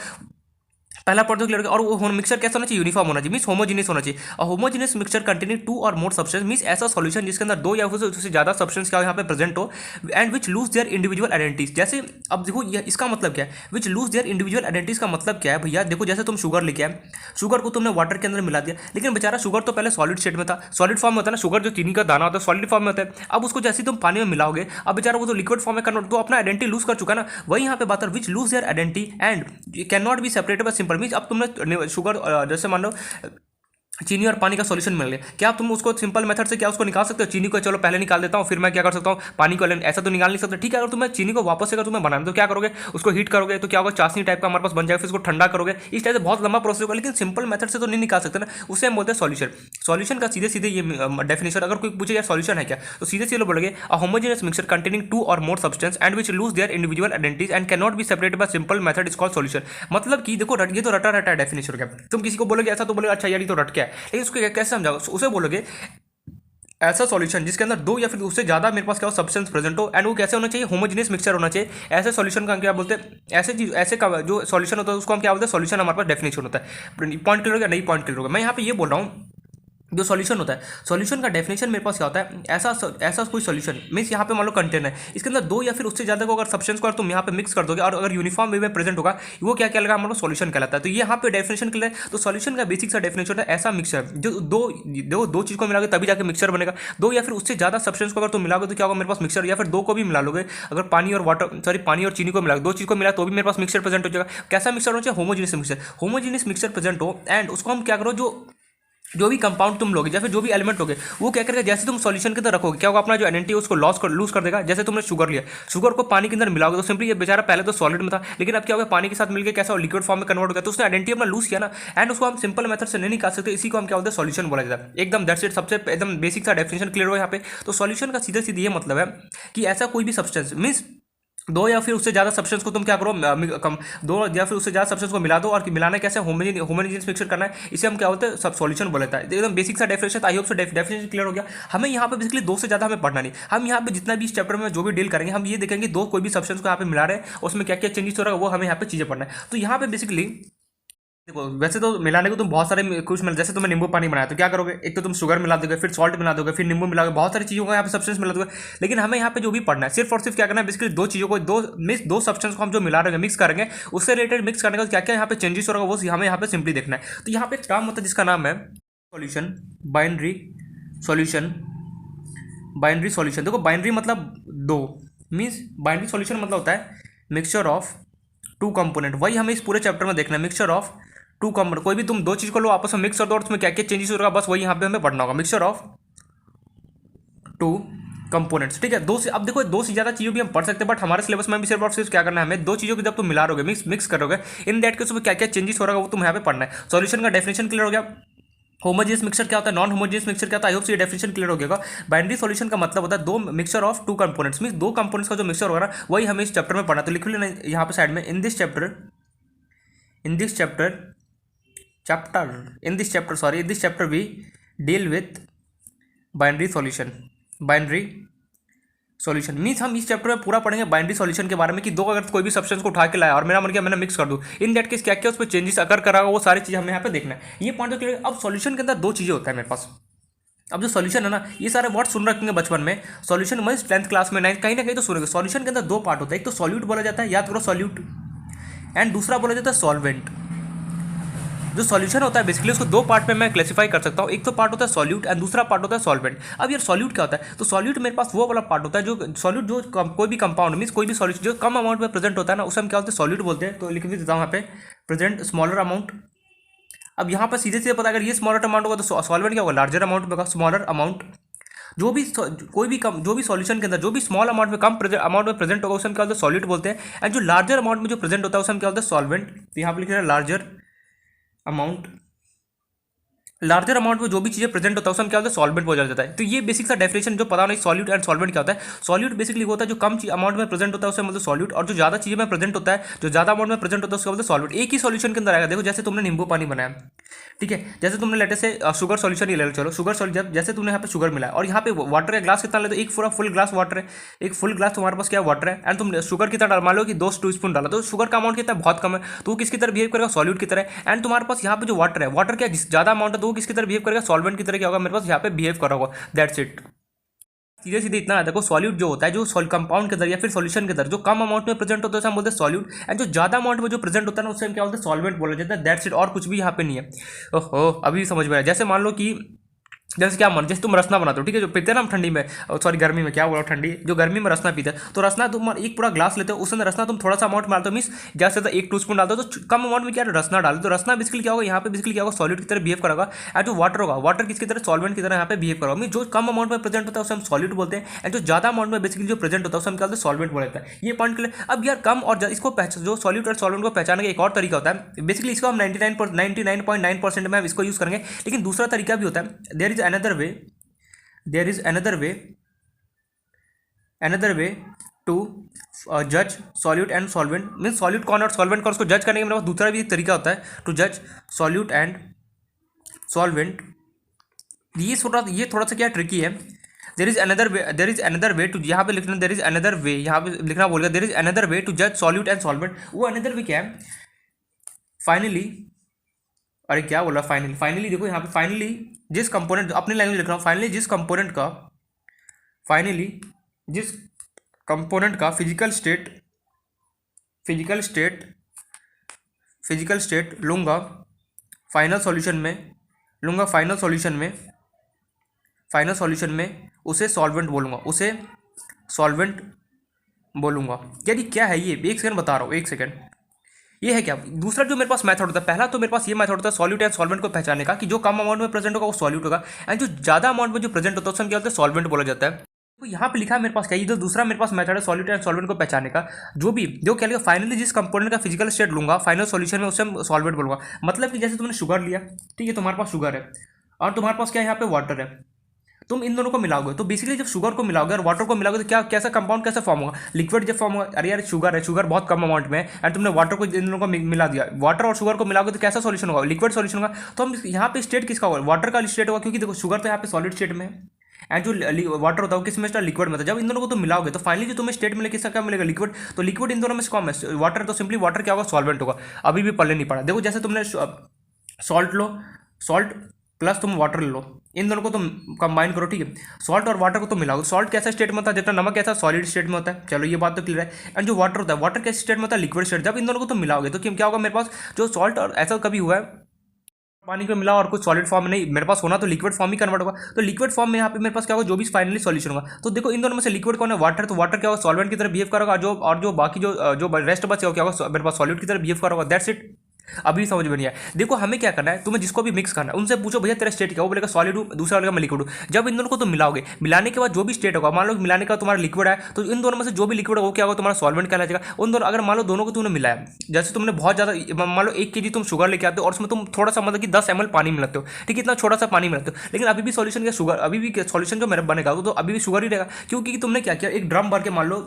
पहला पॉइंट तो क्लियर। और वो मिक्सर कैसा होना चाहिए? यूनिफॉर्म होना चाहिए, मींस होमोजेनियस होना चाहिए। और homogeneous mixture containing two or more substance means ऐसा सॉल्यूशन जिसके अंदर दो या फिर उससे ज्यादा सब्सटेंस क्या यहाँ पे प्रेजेंट हो, and which lose their individual identities. जैसे अब देखो इसका मतलब क्या है, विच लूज देयर इंडिविजुअल आइडेंटिटीज का मतलब क्या है भैया? देखो जैसे तुम शुगर लेके आए, शुगर को तुमने वाटर के अंदर मिला दिया, लेकिन बेचारा शुगर तो पहले सॉलिड स्टेट में था, सॉलिड फॉर्म में होता है ना, शुगर जो चीनी का दाना होता है सॉलिड फॉर्म में होता है। अब उसको जैसे तुम पानी में मिलाओगे, अब बेचारा वो तो लिक्विड फॉर्म में कन्वर्ट, तो अपना आइडेंटिटी लूज कर चुका ना। वही यहाँ पे बात है, विच lose their identity and can not be separated by simple means. अब तुमने शुगर जैसे मान लो चीनी और पानी का सॉल्यूशन मिल गया, क्या तुम उसको सिंपल मेथड से क्या उसको निकाल सकते हो? चीनी को चलो पहले निकाल देता हूँ, फिर मैं क्या कर सकता हूँ, पानी को ऐसा तो निकाल नहीं सकते। ठीक है, अगर तुम्हें चीनी को वापस से अगर तुम्हें बनाना तो क्या करोगे, उसको हीट करोगे तो क्या होगा, चाशनी टाइप का हमारे पास बन जाएगा, फिर उसको ठंडा करोगे, इस टाइप से बहुत लंबा प्रोसेस होगा। लेकिन सिंपल मेथड से तो नहीं निकाल सकते ना, उसे हम बोलते हैं सॉल्यूशन। सॉल्यूशन का सीधे सीधे ये डेफिनेशन, अगर कोई पूछे यार सॉल्यूशन है क्या, तो सीधे सीधे बोलोगे a homogeneous mixture containing two or more substance and which lose their individual identities and can not be separated by simple method is called solution. मतलब कि देखो ये तो रटा रटा डेफिनेशन हो गया। तुम किसी को बोलोगे ऐसा तो बोलोगे अच्छा यार ये तो रट क्या है, लेकिन उसको कैसे समझाओ? उसे बोलोगे ऐसा सॉल्यूशन जिसके अंदर दो या फिर उससे ज्यादा मेरे पास क्या हो सब्सटेंस प्रेजेंट हो, एंड वो कैसे होना चाहिए? होमोजेनियस मिक्सचर होना चाहिए। ऐसे सॉल्यूशन का क्या बोलते हैं? ऐसे का जो सॉल्यूशन होता है उसको हम क्या बोलते हैं? सॉल्यूशन हमारे पास डेफिनेशन होता है। पॉइंट क्लियर हो गया? नहीं पॉइंट क्लियर होगा। मैं यहाँ पे ये बोल रहा हूँ जो सॉल्यूशन होता है, सॉल्यूशन का डेफिनेशन मेरे पास क्या होता है? ऐसा कोई सॉल्यूशन मींस यहाँ पे मान लो कंटेनर है, इसके अंदर दो या फिर उससे ज्यादा को अगर सब्सटेंस को अगर तुम यहाँ पे मिक्स कर दोगे और अगर यूनिफॉर्म वे में प्रेजेंट होगा, वो क्या कहलाएगा? हमारा सॉल्यूशन कहलाता है। तो ये यहाँ पे डेफिनेशन क्लियर है। तो सॉल्यूशन का बेसिक सा डेफिनेशन है ऐसा मिक्सचर जो दो चीज को मिलाओगे तभी जाकर मिक्सचर बनेगा। दो या फिर उससे ज्यादा सब्सटेंस को अगर तुम मिलाओगे तो क्या होगा मेरे पास मिक्सचर, या फिर दो को भी मिला लोगे, अगर पानी और चीनी को मिला, दो चीज को मिला तो भी मेरे पास मिक्सचर प्रेजेंट हो जाएगा। कैसा मिक्सचर होना चाहिए? Homogeneous mixture. Homogeneous mixture present हो एंड उसको हम क्या करो, जो भी कंपाउंड तुम लोगे या फिर जो भी एलिमेंट लोगे वो क्या करेगा, जैसे तुम सॉल्यूशन के अंदर रखोगे क्या होगा, अपना जो आइडेंटिटी उसको लूज कर देगा। जैसे तुमने शुगर लिया, शुगर को पानी के अंदर मिलाओगे तो सिंपली ये बेचारा पहले तो सॉलिड में था, लेकिन अब क्या होगा, पानी के साथ मिलकर कैसा लिक्विड फॉर्म में कन्वर्ट हो गया, तो उसने आइडेंटिटी अपना लूज किया ना, एंड उसको हम सिंपल मेथड से नहीं निकाल सकते। इसी को हम क्या बोलते हैं? सॉल्यूशन बोला जाता है। एकदम दैट्स इट, सबसे एकदम बेसिक सा डेफिनेशन क्लियर हो यहाँ पे। तो सॉल्यूशन का सीधे सीधे ये मतलब है कि ऐसा कोई भी सब्सटेंस मीन्स दो या फिर उससे ज़्यादा सब्सटेंस को तुम क्या करो, कम दो या फिर उससे ज़्यादा सब्सटेंस को मिला दो, और मिलाना कैसे, होमोजेनियस मिक्सचर करना है, इसे हम क्या होता है, सब सॉल्यूशन बोला जाता है। एकदम बेसिक सा definition, I hope so definition clear हो गया। हमें यहाँ पे बेसिकली दो से ज़्यादा हमें पढ़ना नहीं, हम यहाँ पे जितना भी इस चैप्टर में जो भी डील करेंगे हम ये देखेंगे दो कोई भी सब्सटेंस को यहाँ पे मिला रहे हैं, उसमें क्या क्या चेंजेस हो रहा है वो हमें यहाँ पे चीज़ें पढ़ना है। तो यहाँ पे बेसिकली देखो, वैसे तो मिलाने को तुम बहुत सारे कुछ मिल, जैसे तुम्हें नींबू पानी बनाया तो क्या करोगे, एक तो तुम शुगर मिला दोगे, फिर सॉल्ट मिला दोगे, फिर नींबू मिला दोगे, बहुत सारी चीज़ों का यहाँ पे सब्सटेंस मिला दोगे। लेकिन हमें यहाँ पे जो भी पढ़ना है सिर्फ और सिर्फ क्या करना है, बेसिकली दो चीज़ों को, दो सब्सटेंस को हम जो मिला रहे हैं, मिक्स करेंगे, उससे रिलेटेड मिक्स करने का क्या क्या यहाँ पे चेंजेस हो रहा है वो हमें यहाँ पे सिंपली देखना है। तो यहाँ पे एक टर्म होता है जिसका नाम है solution, binary solution. Binary solution, देखो बाइनरी मतलब दो, मीन्स बाइनरी सॉल्यूशन मतलब होता है मिक्सचर ऑफ टू कंपोनेंट। वही हमें इस पूरे चैप्टर में देखना है, मिक्सचर ऑफ टू कंपोनेंट। कोई भी तुम दो चीज को लो, आपस में मिक्स कर दो और उसमें क्या क्या चेंजेस होगा, बस वही यहाँ पे हमें पढ़ना होगा, मिक्सचर ऑफ टू कंपोनेंट्स। ठीक है, दो से, अब देखो दो से ज्यादा चीजों भी हम पढ़ सकते हैं, बट हमारे सिलेबस में भी सिर्फ और सिर्फ क्या करना है, हमें दो चीजों को जब तुम मिला रहोगे, मिक्स करोगे, इन दैट केस में क्या क्या चेंजेस हो रहा है वो तुम यहाँ पे पढ़ना है। सॉल्यूशन का डेफिनेशन क्लियर हो गया, होमोजेनियस मिक्सचर क्या होता है, नॉन होमोजेनियस मिक्सचर क्या होता है, आई होप ये डेफिनेशन क्लियर हो गया। बाइनरी सॉल्यूशन का मतलब होता है दो mixture of two components, means दो कंपोनेंट्स का जो मिक्सचर होगा वही हमें इस चैप्टर में पढ़ना। तो लिख लेना यहाँ पे साइड में, in this chapter we deal with binary solution. Means हम इस चैप्टर में पूरा पढ़ेंगे बाइनरी सॉल्यूशन के बारे में, कि दो अगर कोई भी सब्सटेंस को उठा के लाया और मेरा मन किया मैंने मिक्स कर दूं, इन दैट केस क्या क्या उस पर चेंजेस अगर करागा, वो सारी चीज़ हमें यहाँ पे देखना है। ये पॉइंट क्लियर। अब सॉल्यूशन के अंदर दो चीज़ें होता है मेरे पास। अब जो सॉल्यूशन है ना, ये सारे वर्ड सुन रखेंगे बचपन में, सॉल्यूशन में 10th क्लास में 9th कहीं ना कहीं तो सुनेंगे। सॉल्यूशन के अंदर दो पार्ट होता है, एक तो सॉल्यूट बोला जाता है, याद करो सॉल्यूट, एंड दूसरा बोला जाता है सॉल्वेंट। जो सॉल्यूशन होता है बेसिकली उसको दो पार्ट में मैं क्लासिफाई कर सकता हूँ, एक तो पार्ट होता है सॉल्यूट एंड दूसरा पार्ट होता है सॉल्वेंट। अब यार सॉल्यूट क्या होता है, तो सॉल्यूट मेरे पास वो वाला पार्ट होता है जो सॉल्यूट, जो कोई भी कंपाउंड मीन्स कोई भी सॉल्यूशन जो कम अमाउंट में प्रेजेंट होता है ना, उसे हम क्या होते हैं, सॉल्यूट बोलते हैं। तो लिख भी देता हूँ यहाँ पे, प्रेजेंट स्मॉलर अमाउंट। अब यहाँ पर सीधे सीधे पता, अगर ये स्मॉलर अमाउंट होगा तो सॉल्वेंट क्या होगा, लार्जर अमाउंट में होगा, स्मॉलर अमाउंट। जो भी सॉल्यूशन के अंदर जो भी स्मॉल अमाउंट में कम अमाउंट में प्रेजेंट होगा उसे हम क्या बोलते हैं, सॉल्यूट बोलते हैं। एंड जो लार्जर अमाउंट में जो प्रेजेंट होता है उसे हम क्या बोलते हैं, सॉल्वेंट। तो यहाँ पे लिख रहे हैं लार्जर अमाउंट। लार्जर अमाउंट में जो भी चीज़ें प्रेजेंट होता है उसे हम क्या होता है, सॉल्वेंट बोला जाता है। तो ये बेसिक सा डेफिनेशन जो पता नहीं सॉल्यूट एंड सॉल्वेंट क्या होता है। सॉल्यूट बेसिकली होता है जो कम अमाउंट में प्रेजेंट होता है उसे मतलब सॉल्यूट, और जो ज़्यादा चीज़ें में प्रेजेंट होता है, जो ज़्यादा अमाउंट में प्रेजेंट होता है उसका मतलब सॉल्यूट। एक ही सॉल्यूशन के अंदर आएगा। देखो जैसे तुमने नींबू पानी बनाया, ठीक है, जैसे तुमने लेटे से शुगर सॉल्यूशन ही ले लो, चलो शुगर सॉल्यूशन, जैसे तुमने यहाँ पे शुगर मिला और यहाँ पे वाटर का ग्लास कितना ले, तो एक पूरा फुल ग्लास वाटर है, एक फुल ग्लास तुम्हारे पास क्या वाटर है, एंड तुम शुगर कितना डाल, मान लो कि 2 टीस्पून डाला, तो शुगर का अमाउंट कितना बहुत कम है, तो वो किसकी तरह बिहेव करेगा, सॉल्यूट की तरह। एंड तुम्हारे पास यहाँ पे जो वाटर है, वाटर क्या ज़्यादा अमाउंट है तो वो किसकी तरह बिहेव करेगा, सॉल्वेंट की तरह क्या होगा, मेरे पास यहाँ पे बिहेव करा होगा। That's it. सीधे सीधे इतना है। देखो सॉल्यूट जो होता है, जो कंपाउंड के अंदर या फिर सॉल्यूशन के अंदर जो कम अमाउंट में प्रेजेंट होता है उसे हम बोलते हैं सॉल्यूट, एंड जो ज्यादा अमाउंट में जो प्रेजेंट होता है ना उसे हम क्या बोलते हैं, सॉल्वेंट बोला जाता है। दैट्स इट, और कुछ भी यहाँ पे नहीं है। ओहो, अभी समझ में आया। जैसे मान लो कि जैसे क्या मन, जैसे तुम रसना बनाते हो, ठीक है, जो पीते हैं ना हम ठंडी में, सॉरी गर्मी में, क्या बोला ठंडी, जो गर्मी में रसना पीते हैं, तो रसना तुम एक पूरा ग्लास लेते हो, उसमें रसना तुम थोड़ा सा अमाउंट मारते हो, मीस जैसे 1 टीस्पून डालते हो, तो कम अमाउंट में क्या रसना डालो, तो रसना बेसिकली क्या होगा, यहाँ पे बेसिकली क्या होगा, सॉलिड की तरह बिहेव करेगा। एंड जो वाटर होगा, वाटर किसकी तरह, सॉल्वेंट की तरह यहाँ पे बिहेव करेगा। मीन जो कम अमाउंट में प्रेजेंट होता है उसे हम सॉलिड बोलते हैं, एंड जो ज्यादा अमाउंट में बेसिकली जो प्रेजेंट होता है उसे हम क्या बोलते हैं, सॉल्वेंट बोला जाता है। ये पॉइंट के लिए अब यार कम और इसको जो सॉल्यूट और सॉल्वेंट को पहचानने का एक और तरीका होता है, बेसिकली इसको हम 99.9% में हम इसको यूज करेंगे, लेकिन दूसरा तरीका भी होता है। There is another way to judge solute and solvent, mean solute कौन और सॉल्वेंट कौन, उसको जज करने का मेरे पास दूसरा भी एक तरीका होता है, टू जज सॉल्यूट एंड सॉल्वेंट। ये थोड़ा सा क्या ट्रिकी है। There is another way to, यहाँ पे लिखना देर इज अनदर वे, यहाँ पे लिखना बोलेगा there is another way to जज सॉल्यूट एंड सॉल्वेंट। वो अनदर वे क्या है, फाइनली, अरे क्या बोला, फाइनली देखो यहाँ पे, फाइनली जिस कंपोनेंट, अपनी लैंग्वेज लिख रहा हूँ, फाइनली जिस कंपोनेंट का फिजिकल स्टेट लूँगा फाइनल सॉल्यूशन में उसे सॉल्वेंट बोलूँगा। यानी क्या है ये, एक सेकंड बता रहा हूँ, एक सेकंड। ये है क्या, दूसरा जो मेरे पास मेथड होता है, पहला तो मेरे पास ये मेथड होता है सॉल्यूट एंड सॉल्वेंट को पहचानने का, कि जो कम अमाउंट में प्रेजेंट होगा वो सॉल्यूट होगा, एंड जो ज्यादा अमाउंट में जो प्रेजेंट होता है उसमें क्या होता है, सॉल्वेंट बोला जाता है। तो यहाँ पे लिखा है मेरे पास क्या, ये जो दूसरा मेरे पास मेथड है सॉल्यूट एंड सॉल्वेंट को पहचानने का, जो क्या लिखा, फाइनली जिस कंपोनेंट का फिजिकल स्टेट लूंगा फाइनल सॉल्यूशन में उसे सॉल्वेंट बोलूंगा। मतलब कि जैसे तुमने शुगर लिया, ठीक है, तुम्हारे पास शुगर है और तुम्हारे पास क्या है, यहाँ पे वाटर है, तुम इन दोनों को मिलाओगे तो बेसिकली जब शुगर को मिलाओगे और वाटर को मिलाओगे तो क्या कैसा कंपाउंड कैसे फॉर्म होगा, लिक्विड जब फॉर्म होगा। अरे यार शुगर है, शुगर बहुत कम अमाउंट में है एंड तुमने वाटर को इन दोनों को मिला दिया, वाटर और शुगर को मिलाओगे तो कैसा सॉल्यूशन होगा, लिक्विड सॉल्यूशन होगा। तो हम यहाँ पे स्टेट किसका होगा, वाटर का स्टेट होगा, क्योंकि देखो शुगर तो यहाँ पे सॉलिड स्टेट में है एंड जो वाटर होता है वो किस में, लिक्विड में था। जब इन दोनों को तुम मिलाओगे तो फाइनली जो तुम्हें स्टेट मिलेगा किसका क्या मिलेगा, लिक्विड। तो लिक्विड इन दोनों में से कौन है, वाटर। तो सिंपली वाटर क्या होगा, सॉल्वेंट होगा। अभी भी पल्ले नहीं पड़ा। देखो जैसे तुमने सॉल्ट लो, सॉल्ट प्लस तुम वाटर लो, इन दोनों को तुम कंबाइन करो, ठीक है। सॉल्ट और वाटर को तुम मिलाओ। सॉल्ट कैसा स्टेट में होता है, जितना नमक कैसा सॉलिड स्टेट में होता है, चलो ये बात तो क्लियर है। एंड जो वाटर होता है, वाटर कैसे स्टेट में होता है, लिक्विड स्टेट। जब इन दोनों को तुम मिलाओगे तो क्या होगा मेरे पास, जो सॉल्ट और ऐसा कभी हुआ है पानी को मिला और कुछ सॉलिड फॉर्म में नहीं मेरे पास होना, तो लिक्विड फॉर्म ही कन्वर्ट होगा। तो लिक्विड फॉर्म में यहाँ पे मेरे पास क्या होगा, जो भी फाइनली सॉल्यूशन होगा। तो देखो इन दोनों में से लिक्विड कौन है, वाटर। तो वाटर क्या होगा, सॉल्वेंट की तरह बिहेव करेगा, जो बाकी जो रेस्ट बचे क्या होगा, मेरे पास सॉलिड की तरह बिहेव करेगा। That's it. अभी समझ में नहीं आया। देखो हमें क्या करना है, तुम्हें जिसको भी मिक्स करना है उनसे पूछो भैया तेरा स्टेट क्या, वो बोलेगा सॉलिड हूँ, दूसरा बोलेगा मैं लिक्विड हूँ। जब इन दोनों को तुम मिलाओगे, मिलाने के बाद जो भी स्टेट होगा, मान लो मिलाने का तुम्हारा लिक्विड है, तो इन दोनों में से जो भी लिक्विड होगा वो क्या होगा, तुम्हारा सॉल्वेंट कहला जाएगा। उन दोनों, अगर मान लो दोनों को तुमने मिलाया, जैसे तुमने बहुत ज़्यादा, मान लो 1 kg तुम शुगर लेके आते हो और उसमें तुम थोड़ा सा मतलब कि 10 ml पानी मिलाते हो, ठीक है, इतना छोटा सा पानी मिलाते हो, लेकिन अभी भी सॉल्यूशन क्या, शुगर, अभी भी सॉल्यूशन जो मेरा बनेगा तो अभी भी शुगर ही रहेगा। क्योंकि तुमने क्या किया, एक ड्रम भर के मान लो,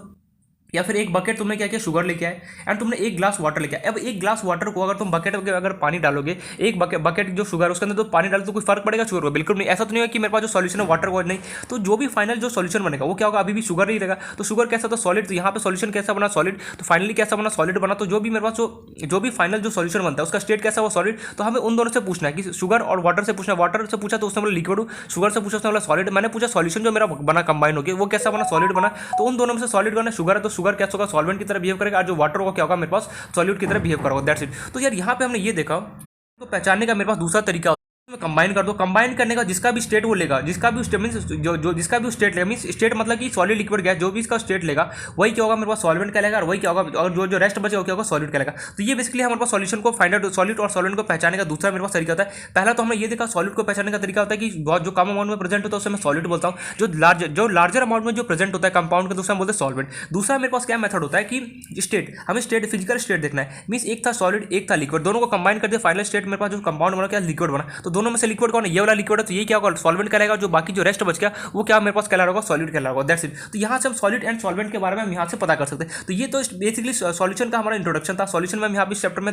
या फिर एक बकेट तुमने क्या किया, शुगर लेके आए एंड तुमने 1 ग्लास वाटर लेके आए। अब 1 ग्लास वाटर को अगर तुम बकेट में अगर पानी डालोगे, एक बकेट जो शुगर उसके अंदर तो पानी डालो तो कोई फर्क पड़ेगा शुगर को, बिल्कुल नहीं। ऐसा तो नहीं है कि मेरे पास जो सॉल्यूशन है वाटर को नहीं। तो जो भी फाइनल जो सॉल्यूशन बनेगा वो क्या होगा, अभी भी शुगर ही रहेगा। तो शुगर कैसा था, सॉलिड। तो यहाँ पे सॉल्यूशन कैसा बना, सॉलिड। तो फाइनली कैसा बना, सॉलिड बना। तो जो भी मेरे पास जो भी फाइनल जो सॉल्यूशन बनता है उसका स्टेट कैसा हुआ, सॉलिड। तो हमें उन दोनों से पूछना है कि शुगर और वाटर से पूछना है। वाटर से पूछा तो उसने बोला लिक्विड हूँ, शुगर से पूछा उसने बोला सॉलिड। मैंने पूछा सॉल्यूशन जो मेरा बना कंबाइन हो गया वो कैसा बना, सॉलिड बना। तो उन दोनों में से सॉलिड बना, शुगर है तो शुगर कैसा होगा, सॉल्वेंट की तरह बिहेव करेगा, और जो वाटर होगा क्या होगा मेरे पास, सॉल्यूट की तरह बिहेव करेगा। That's it. तो यार यहाँ पे हमने ये देखा, तो पहचानने का मेरे पास दूसरा तरीका में कंबाइन कर दो। कंबाइन करने का जिसका भी स्टेट वो लेगा, जिसका भी स्टेट मींस जो जिसका भी स्टेट लेगा, मींस स्टेट मतलब कि सॉलिड लिक्विड गैस, जो भी इसका स्टेट लेगा वही क्या होगा मेरे पास, सॉल्वेंट कहलाएगा। और वही क्या होगा, और जो रेस्ट बचेगा क्या होगा, सॉलिड कहलाएगा। तो ये बेसिकली हमारे पास सॉल्यूशन को फाइंड आउट, सॉलिड और सॉल्वेंट को पहचानने का दूसरा मेरे पास तरीका होता है। पहला तो हमने ये देखा सॉलिड को पहचानने का तरीका होता है कि बहुत जो कम अमाउंट में प्रेजेंट होता है उसे मैं सॉलिड बोलता हूँ, जो लार्जर अमाउंट में जो प्रेजेंट होता है कंपाउंड का दूसरा बोलते हैं सॉल्वेंट। दूसरा मेरे पास क्या मेथड होता है कि स्टेट, हमें स्टेट फिजिकल स्टेट देखना है। मींस एक था सॉलिड एक था लिक्विड, दोनों को कंबाइन कर दिया, फाइनल स्टेट मेरे पास जो कंपाउंड बना क्या, लिक्विड बना। तो दोनों में से लिक्विड कौन है, ये वाला लिक्विड है, तो ये क्या होगा, सॉल्वेंट कहलाएगा। जो बाकी जो रेस्ट बच गया वो क्या मेरे पास कहला होगा, सॉलिड कहला होगा। That's it. तो यहाँ से हम सॉलिड एंड सॉल्वेंट के बारे में हम यहाँ से पता कर सकते हैं। तो ये तो बेसिकली सॉल्यूशन का हमारा इंट्रोडक्शन था। सॉल्यूशन में हम यहाँ पे चैप्टर में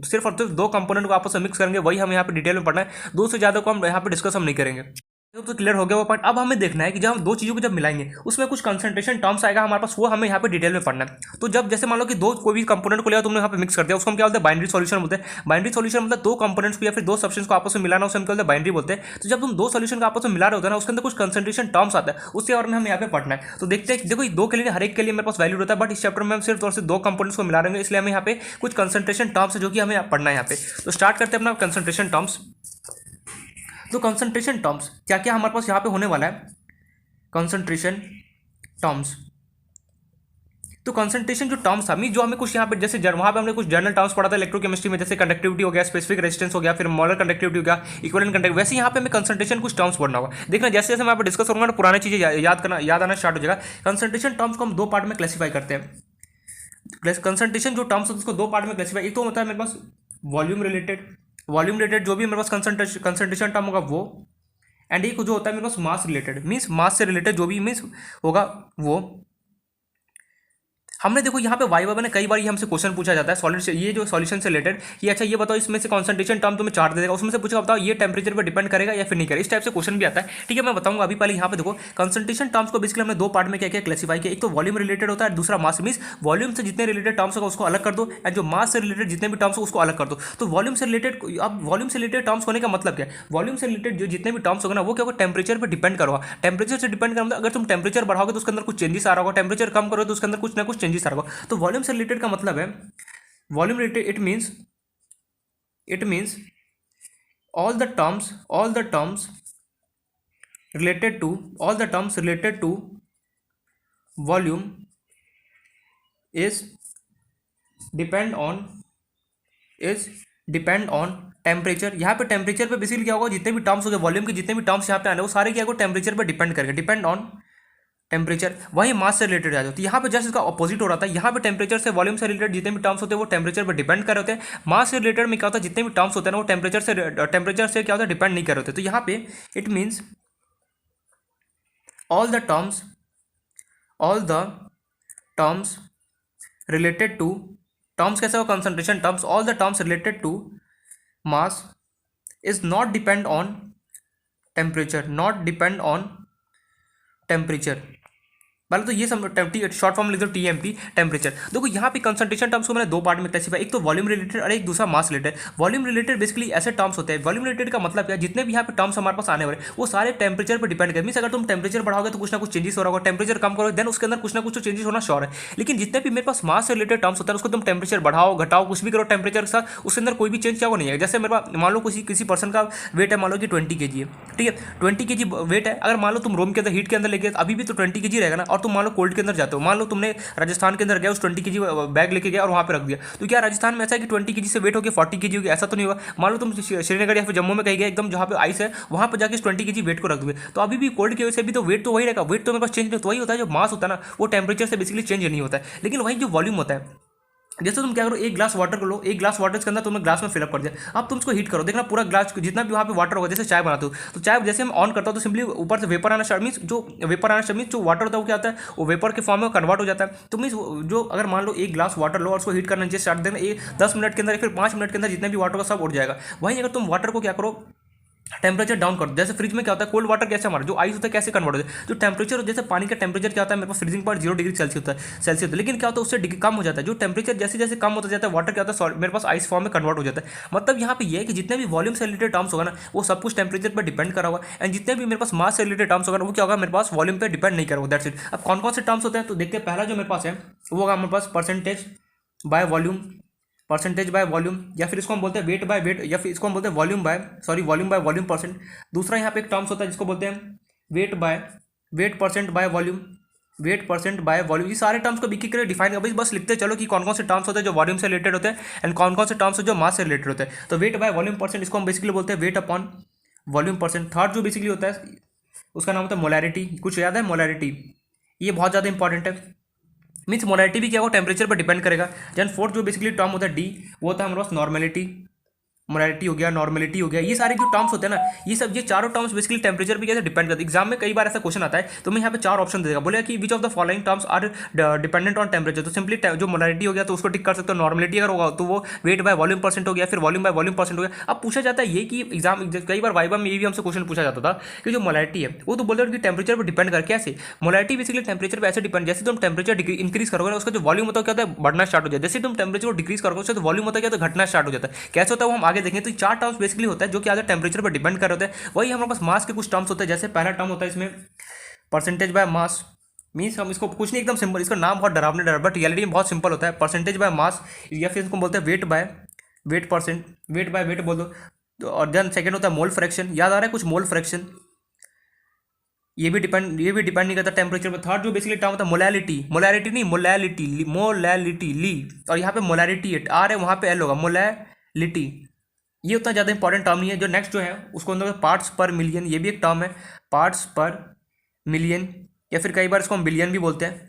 सिर्फ और सिर्फ 2 कंपोनेंट को आपस में मिक्स करेंगे, वही हम यहाँ पे डिटेल में पढ़ना है। 2 से ज्यादा को हम यहाँ पे डिस्कस हम नहीं करेंगे। तो क्लियर हो गया वो पॉइंट। अब हमें देखना है कि जब हम 2 चीज़ों को जब मिलाएंगे उसमें कुछ कंसंट्रेशन टर्म्स आएगा हमारे पास, वो हमें यहाँ पे डिटेल में पढ़ना है। तो जब जैसे मान लो कि 2 कोई भी कंपोनेंट को लिया तुमने यहाँ पे मिक्स कर दिया, उसको हम क्या बोलते हैं, बाइनरी सॉल्यूशन बोलते हैं। बाइनरी सॉल्यूशन मतलब 2 कंपोनेंट्स को या फिर 2 सब्सटेंस को आपस में मिलाना, उसे हम क्या बोलते हैं, बाइनरी बोलते हैं। तो जब तुम 2 सॉल्यूशन को आपस में मिला रहे होते हैं ना, उसके अंदर कुछ कंसंट्रेशन टर्म्स आता है, उसके बारे में हमें यहाँ पे पढ़ना है। तो देखते हैं, देखो 2 के लिए हर एक के लिए मेरे पास वैल्यू होता है, बट इस चैप्टर में हम सिर्फ और सिर्फ 2 कंपोनेंट्स को मिला रहे हैं, इसलिए हमें यहाँ पे कुछ कंसंट्रेशन टर्म्स है जो कि हमें पढ़ना है यहाँ पे। तो स्टार्ट करते हैं अपना कंसंट्रेशन टर्म्स। तो कंसंट्रेशन टर्म्स क्या क्या हमारे पास यहाँ पे होने वाला है, कंसंट्रेशन टर्म्स। तो कंसंट्रेशन जो टर्म्स था, जो हमें कुछ यहाँ पे जैसे वहाँ पे हमने कुछ जनरल टर्म्स पढ़ा था इलेक्ट्रोकेमिस्ट्री में, जैसे कंडक्टिविटी हो गया, स्पेसिफिक रेजिस्टेंस हो गया, फिर मोलर कंडक्टिविटी हो गया, इक्विवेलेंट कंडक्टिविटी। वैसे यहाँ पे हमें कंसंट्रेशन कुछ टर्म्स पढ़ना होगा। देखना जैसे जैसे मैं यहाँ पे डिस्कस करूँगा ना, पुरानी चीज़ें याद आना स्टार्ट हो जाएगा। कंसंट्रेशन टर्म्स को हम 2 पार्ट में क्लासीफाई करते हैं। कंसंट्रेशन जो टर्म्स उसको 2 पार्ट में क्लासीफाई, एक तो होता है मेरे पास वॉल्यूम रिलेटेड जो भी मेरे पास कंसंट्रेशन टर्म होगा वो, एंड एक जो होता है मेरे पास मास रिलेटेड, मीन्स मास से रिलेटेड जो भी मीन्स होगा वो। हमने देखो यहाँ पे वाई में कई बार ये हमसे क्वेश्चन पूछा जाता है सॉलिड से, ये जो सॉल्यूशन से रिलेटेड कि अच्छा ये बताओ इसमें से कंसंट्रेशन टर्म तुम्हें 4 दे देगा, उसमें से पूछा बताओ ये टेम्परेचर पर डिपेंड करेगा या फिर नहीं करेगा। इस टाइप से क्वेश्चन भी आता है, ठीक है। मैं बताऊंगा अभी, पहले यहाँ पे देखो कंसंट्रेशन टर्म्स को बेसिकली हमने 2 पार्ट में क्या क्या क्लासीफाई किया। एक तो वॉल्यूम रिलेटेड होता है, दूसरा मास। मीन्स वॉल्यूम से जितने रिलेटेड टर्म्स होगा उसको अलग कर दो, एंड जो मास से रिलेटेड जितने भी टर्म्स हो उसको अलग कर दो। तो वॉल्यूम से रिलेटेड, अब वॉल्यूम से रिलेटेड टर्म्स होने का मतलब क्या है, वॉल्यूम से रिलेटेड जो जितने भी टर्म्स होगा ना वो क्या होगा, टेम्परेचर पर डिपेंड करोगा। टेम्परेचर से डिपेंड करना, अगर तुम टेम्परेचर बढ़ाओगे तो उसके अंदर कुछ चेंजेस आ रहा होगा, टेम्परेचर कम करोगे तो उसके अंदर कुछ ना कुछ चेंजेस आ रहा होगा। तो वॉल्यूम से रिलेटेड का मतलब है, volume related it means all the terms related to volume is depend on temperature. यहाँ पे टेम्परेचर पे बेसिकली क्या होगा, जितने भी टर्म्स हो गए वॉल्यूम के, जितने भी टर्म्स यहाँ पे आने वो सारे क्या होगा, टेम्परेचर पे डिपेंड करेंगे, डिपेंड ऑन टेम्परेचर। वही मास से रिलेटेड आ जाओ, तो यहाँ पे जस्ट इसका ऑपोजिट हो रहा था। यहाँ पे टेम्परेचर से वॉल्यूम से रिलेटेड जितने भी टर्म्स होते हैं वो टेम्परेचर पर डिपेंड कर रहे होते हैं। मास से रिलेटेड में क्या होता है, जितने भी टर्म्स होते हैं ना वो टेम्परेचर से क्या होता है, डिपेंड नहीं कर रहे होते। तो यहाँ पे it means all the terms related to, terms कैसे हो, concentration terms, all the terms related to mass is not depend on temperature, not depend on temperature. पहले तो ये सब शॉर्ट फॉर्म लिख दो टीएमपी, टेम्परेचर। देखो यहाँ पे कंसंट्रेशन टर्म्स को मैंने दो पार्ट में क्लासिफाई, एक तो वॉल्यूम रिलेटेड और एक दूसरा मास रिलेटेड। वॉल्यूम रिलेटेड बेसिकली ऐसे टर्म्स होते हैं, वॉल्यूम रिलेटेड का मतलब क्या है, जितने भी यहाँ पे टर्म्स हमारे पास आने वाले वो सारे टेम्परेचर पर डिपेंड करें। मींस अगर तुम टेम्परेचर बढ़ाओगे तो कुछ ना कुछ चेंजेस हो रहा होगा, टेम्परेचर कम करोगे देन उसके अंदर कुछ ना कुछ तो चेंजेस होना श्योर है। लेकिन जितने भी मेरे पास मास से रिलेटेड टर्म्स होते हैं उसको तुम टेम्परेचर बढ़ाओ घटाओ कुछ भी करो टेम्परेचर के साथ, उसके अंदर कोई भी चेंज क्या वो नहीं है। जैसे मेरे पास मान लो किसी पर्सन का वेट है, मान लो कि 20 kg है, ठीक है, 20 kg वेट है। अगर मान लो तुम रूम के अंदर हीट के अंदर लेके अभी भी तो 20 kg रहेगा ना, और तुम मान लो कोल्ड के अंदर जाते हो, मान लो तुमने राजस्थान के अंदर गया उस 20 kg बैग लेके गया और वहाँ पे रख दिया, तो क्या राजस्थान में ऐसा है कि 20 kg से वेट हो गया 40 kg हो गया, ऐसा तो नहीं होगा। मान लो तुम श्रीनगर या फिर जम्मू में कहीं गए एकदम जहाँ पे आइस है वहाँ पर जाके 20 kg वेट को रख दोगे, तो अभी भी कोल्ड की वजह से भी तो वेट तो वही रहेगा, वेट तो मेरे पास चेंज नहीं, तो वही होता है जो मास होता है ना वो टेम्परेचर से बेसिकली चेंज नहीं होता है। लेकिन वही जो वॉल्यूम होता है, जैसे तुम क्या करो, एक ग्लास वाटर को लो, एक ग्लास वाटर के अंदर तुमने ग्लास में फिलअप कर दिया, अब तुम उसको हीट करो, देखना पूरा ग्लास जितना भी वहाँ पे वाटर होगा, जैसे चाय बनाते हो तो चाय जैसे हम ऑन करता हो तो सिंपली ऊपर से वेपर आना स्टार्ट, मीन्स जो वेपर आना स्टार्ट मीन्स जो वाटर होता है वो क्या होता है वो वेपर के फॉर्म में कन्वर्ट हो जाता है। तो मीन्स जो अगर मान लो एक ग्लास वाटर लो और उसको हीट करना नीचे स्टार्ट देना, 10 मिनट के अंदर या फिर 5 मिनट के अंदर जितने भी वाटर का सब उड़ जाएगा। वहीं अगर तुम वाटर को क्या करो टेम्परेचर डाउन कर दो, जैसे फ्रिज में क्या होता है कोल्ड वाटर कैसे हमारा जो आइस होता है कैसे कन्वर्ट होता है, जो टेम्परेचर जैसे पानी का टेम्परेचर क्या होता है मेरे पास फ्रीजिंग पॉइंट 0 डिग्री सेल्सियस होता है, लेकिन क्या होता है उससे डिग्री कम हो जाता है, जो टेम्परेचर जैसे जैसे कम होता जाता है वाटर क्या होता है मेरे पास आइस फॉर्म में कन्वर्ट हो जाता है। मतलब यहाँ पे ये है कि जितने भी वॉल्यूम से रिलेटेड टर्म्स होगा ना वो सब कुछ टेम्परेचर पर डिपेंड करा होगा, एंड जितने भी मेरे पास मास से रिलेटेड टर्म्स होगा वो क्या होगा मेरे पास वॉल्यूम पर डिपेंड नहीं करा होगा, दैट्स इट। अब कौन कौन से टर्म्स होते हैं तो देखते हैं, पहला जो मेरे पास है वो होगा मेरे पास percentage by volume, percentage by volume, या फिर इसको हम बोलते हैं वेट बाय वेट, या फिर इसको हम बोलते हैं वॉल्यूम बाय वॉल्यूम परसेंट। दूसरा यहाँ पे एक टर्म्स होता है जिसको बोलते हैं wait percent by volume, wait percent by volume. ये सारे टर्म्स को बिकी के लिए डिफाइन कर बस लिखते चलो कि कौन कौन से टर्म्स होते हैं जो वॉल्यूम से रिलेटेड होते हैं एंड कौन कौन से टर्म्स जो मास से रिलेटेड होते हैं। तो वेट बाय वॉल्यूम परसेंट इसको हम बेसिकली बोलते हैं weight upon volume percent. Third जो बेसिकली होता है उसका नाम होता है मोलैरिटी, कुछ याद है मोलैरिटी, ये बहुत ज़्यादा इंपॉर्टेंट है, मीन्स मोलैरिटी भी क्या होगा टेम्परेचर पर डिपेंड करेगा। देन फोर्थ जो बेसिकली टर्म होता है डी वो होता है हमारे पास नॉर्मेलिटी, मोलैरिटी हो गया नॉर्मेलिटी हो गया, ये सारे जो टर्म्स होते हैं ना ये सब ये चारों टर्म्स बेसिकली टेम्परेचर पे कैसे डिपेंड करते हैं। एग्जाम में कई बार ऐसा क्वेश्चन आता है तो मैं यहाँ पे 4 ऑप्शन देगा, बोलेगा कि which of the following terms are dependent on temperature, तो सिंपली जो मोलैरिटी हो गया तो उसको टिक कर सकते हो, नॉर्मेलिटी अगर होगा तो वो वेट बाय वॉल्यूम परसेंट हो गया, फिर वॉल्यूम बाय वॉल्यूम परसेंट हो गया। अब पूछा जाता है ये कि एग्जाम कई बार वाइवा में ये भी हमसे क्वेश्चन पूछा जाता था कि जो मोलैरिटी है वो तो बोलते हैं कि टेम्परेचर पर डिपेंड कर, कैसे मोलैरिटी बेसिकली टेम्परेचर पर ऐसे डिपेंड, जैसे तुम टेम्परेचर इंक्रीज करोगे उसका जो वॉल्यूम होता है क्या होता है बढ़ना स्टार्ट हो जाता है, जैसे तुम टेम्परेचर को डिक्रीज करोगे उसका तो वॉल्यूम होता है क्या तो घटना स्टार्ट हो जाता है। कैसे होता है वो हम आगे देखें। तो 4 टर्म्स बेसिकली होता है जो कि आगे टेम्परेचर पर डिपेंड कर होते हैं। वही हमारे पास मास के कुछ टर्म्स होते हैं, जैसे पहला टर्म होता है इसमें परसेंटेज बाय मास, मीन्स हम इसको कुछ नहीं एकदम सिंपल, इसका नाम बहुत डरावने बट रियलिटी में बहुत सिंपल होता है, परसेंटेज बाय मास, या फिर इसको बोलते हैं wait percent, weight by weight बोल दो। और देन सेकंड होता है मोल फ्रैक्शन, याद आ रहा है कुछ मोल फ्रैक्शन, ये भी डिपेंड नहीं करता टेम्परेचर पर। थर्ड जो बेसिकली टर्म होता है मोलैरिटी नहीं मोलैलिटी ली, और यहाँ पे मोलैरिटी आर है वहाँ पे एल होगा मोलैलिटी, ये उतना ज़्यादा इंपॉर्टेंट टर्म नहीं है। जो नेक्स्ट जो है उसको अंदर पार्ट्स पर मिलियन, ये भी एक टर्म है पार्ट्स पर मिलियन, या फिर कई बार इसको हम बिलियन भी बोलते हैं।